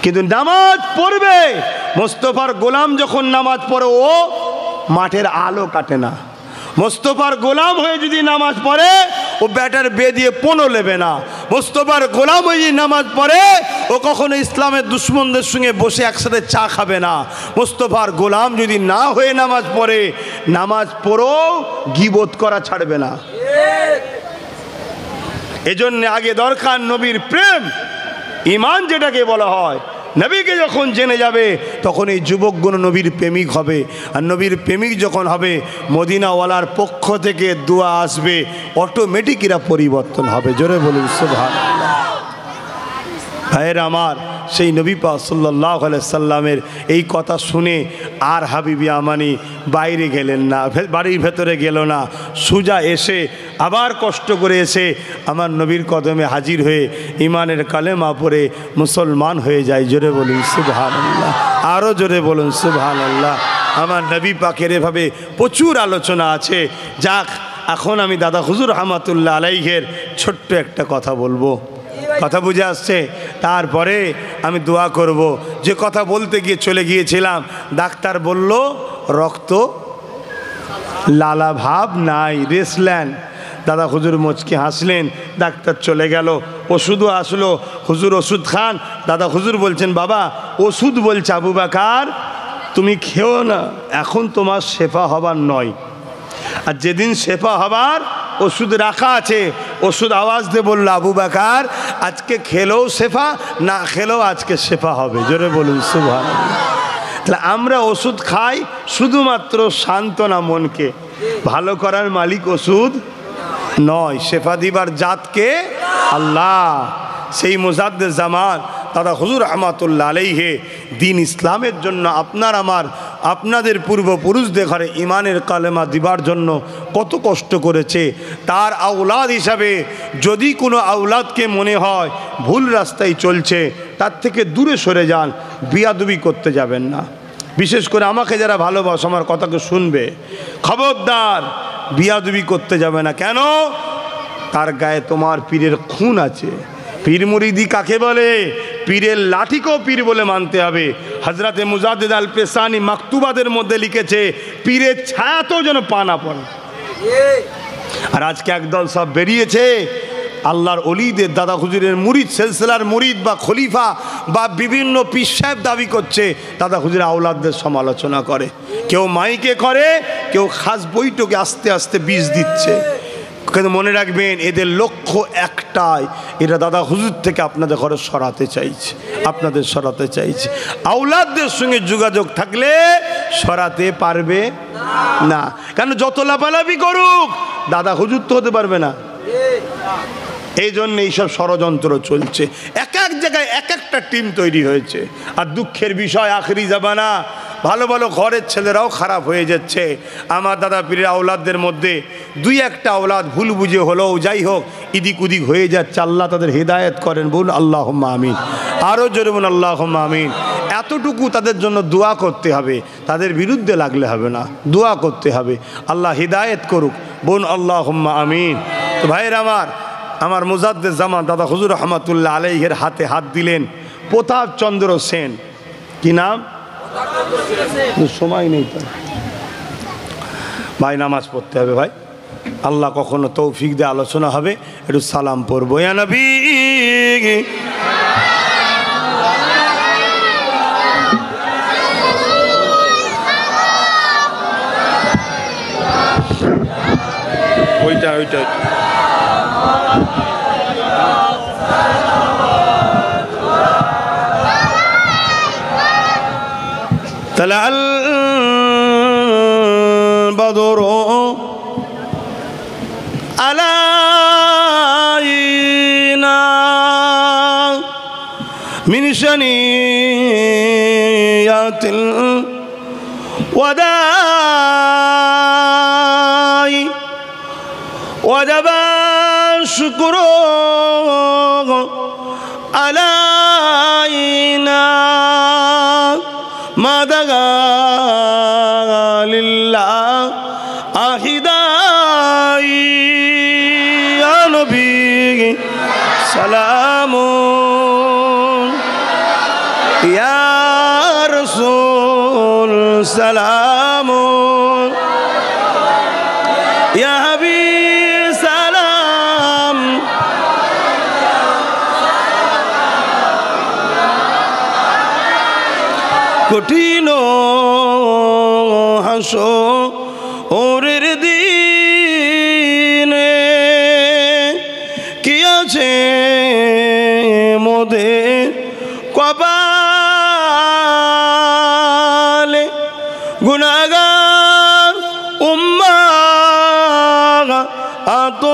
কিন্তু নামাজ পড়বে। মোস্তফার গোলাম যখন নামাজ পড়ে, ও মাঠের আলো কাটে না। মোস্তফার গোলাম হয়ে যদি নামাজ পড়ে, ও ব্যাটার বে দিয়ে পণও নেবে না। মোস্তফার গোলাম হয়ে যদি নামাজ পড়ে, ও কখনো ইসলামের দুশ্মনদের সঙ্গে বসে একসাথে চা খাবে না। মোস্তফার গোলাম যদি না হয়ে নামাজ পড়ে, নামাজ পড়েও গীবত করা ছাড়বে না। এজন্য আগে দরকার নবীর প্রেম, ঈমান যেটাকে বলা হয়। নবীকে যখন জেনে যাবে, তখন এই যুবকগুলো নবীর প্রেমিক হবে। আর নবীর প্রেমিক যখন হবে, মদিনাওয়ালার পক্ষ থেকে দোয়া আসবে, অটোমেটিক এরা পরিবর্তন হবে। জোরে বলুন সুবহানাল্লাহ। ভাইয়েরা আমার, সেই নবী পাক সাল্লাল্লাহু আলাইহি সাল্লামের এই কথা শুনে আর হাবিবি আমানি বাইরে গেলেন না, বাড়ির ভেতরে গেল না, সোজা এসে আবার কষ্ট করে এসে আমার নবীর কদমে হাজির হয়ে ইমানের কালেমা পড়ে মুসলমান হয়ে যায়। জোরে বলুন সুবহানাল্লাহ। আরও জোরে বলুন সুবহানাল্লাহ। আমার নবী পাকের এভাবে প্রচুর আলোচনা আছে। যাক, এখন আমি দাদা হুজুর রহমাতুল্লাহ আলাইহির ছোট্ট একটা কথা বলবো। কথা বুঝে আসছে? তারপরে আমি দোয়া করব। যে কথা বলতে গিয়ে চলে গিয়েছিলাম, ডাক্তার বলল রক্ত লালা ভাব নাই, রেসল্যান্ড। দাদা হুজুর মুচকি হাসলেন, ডাক্তার চলে গেল। ওষুধও আসলো, হুজুর ওষুধ খান। দাদা হুজুর বলছেন বাবা ওষুধ বলছে আবু বকর তুমি খেও না, এখন তোমার শেফা হবার নয়, আর যেদিন শেফা হবার ওষুধ রাখা আছে, ওষুধ আওয়াজ দিয়ে বলল, আবু বকর আজকে খেলেও শেফা, না খেলেও আজকে শেফা হবে। জোরে বলুন সুবহানাল্লাহ। তাহলে আমরা ওষুধ খাই শুধুমাত্র সান্ত্বনা মনকে, ভালো করার মালিক ওষুধ নয়, শেফা দিবার জাতকে আল্লাহ। সেই মুজাদ্দিদ জামান দাদা হুজুর রহমাতুল্লাহ আলাইহি দিন ইসলামের জন্য আপনাদের পূর্বপুরুষদের ঘরে ইমানের কালেমা দিবার জন্য কত কষ্ট করেছে। তার আওলাদ হিসাবে যদি কোনো আওলাদকে মনে হয় ভুল রাস্তায় চলছে, তার থেকে দূরে সরে যান, বিয়াদবি করতে যাবেন না। বিশেষ করে আমাকে যারা ভালোবাসে, আমার কথাকে শুনবে, খবরদার বিয়াদবি করতে যাবে না। কেন? তার গায়ে তোমার পীরের খুন আছে। পীর মুরিদি কাকে বলে? পীরের লাঠিকেও পীর বলে মানতে হবে। হজরতে মুজাদ্দিদ আল পেশানি মাকতুবাদের মধ্যে লিখেছে, পীরের ছায়াতেও যেন পা না পড়ে। আর আজকে একদল সব বেরিয়েছে আল্লাহর অলিদের, দাদা হুজুরের মুরিদ, সিলসিলার মুরিদ বা খলিফা বা বিভিন্ন পীর সাহেব দাবি করছে, দাদা হুজুরের আওলাদদের সমালোচনা করে। কেউ মাইকে করে, কেউ খাস বৈঠকে আস্তে আস্তে বীজ দিচ্ছে। কিন্তু মনে রাখবেন, এদের লক্ষ্য একটাই, এরা দাদা হুজুর থেকে আপনাদের ঘরে সরাতে চাইছে, আপনাদের সরাতে চাইছে। আওলাদদের সঙ্গে যোগাযোগ থাকলে সরাতে পারবে না। কেন? যত লাফালাফি করুক, দাদা হুজুর তো হতে পারবে না। এই জন্য এইসব ষড়যন্ত্র চলছে, এক এক জায়গায় এক একটা টিম তৈরি হয়েছে। আর দুঃখের বিষয়, আখেরি জামানা, ভালো ভালো ঘরের ছেলেরাও খারাপ হয়ে যাচ্ছে। আমার দাদা পীরের আওলাদদের মধ্যে দুই একটা আওলাদ ভুল বুঝে হলেও যাই হোক ইদিক উদিক হয়ে যাচ্ছে। আল্লাহ তাদের হেদায়েত করেন, বলুন আল্লাহুম্মা আমিন। আরও জোরে বলুন আল্লাহুম্মা আমিন। এতটুকু তাদের জন্য দোয়া করতে হবে, তাদের বিরুদ্ধে লাগলে হবে না, দোয়া করতে হবে আল্লাহ হেদায়েত করুক, বলুন আল্লাহুম্মা আমিন। তো ভাইয়ের আমার মুজাদ্দিদ জামান দাদা হুজুর রহমাতুল্লাহ আলাইহির হাতে হাত দিলেন প্রতাপ চন্দ্র সেন। কি নাম? সময় নেই তো ভাই, নামাজ পড়তে হবে ভাই। আল্লাহ কখনো তৌফিক দিয়ে আলোচনা হবে, একটু সালাম পড়বো। ইয়া নবী ওইটা طلع البدر علينا من شنيات الوداع وجب الشكر علينا ما دعا لله أحداي يا نبي سلام يا رسول سلام يا حبيب سلام কঠিন হাসরের দিনে কি আছে মোদের কপালে, গুনাহগার উম্মাহ আত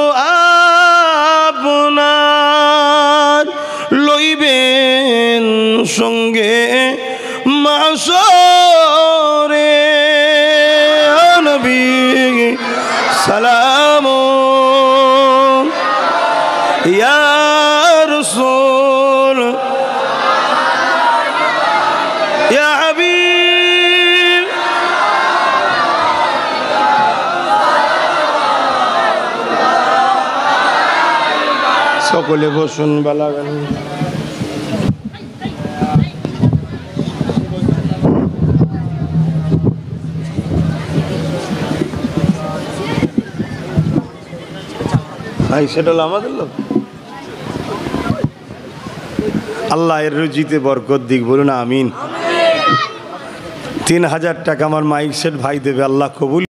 আপনার লইবেন সঙ্গে মাশরে। নবী সালাম ইয়া রাসূল ইয়া হাবিব। সকলে বসুন। বালাগান সেটা হলো আমাদের লোক। আল্লাহ এর রুজিতে বরকত দিক, বলুন আমিন। 3000 টাকা আমার মাইক সেট ভাই দেবে, আল্লাহ কবুল।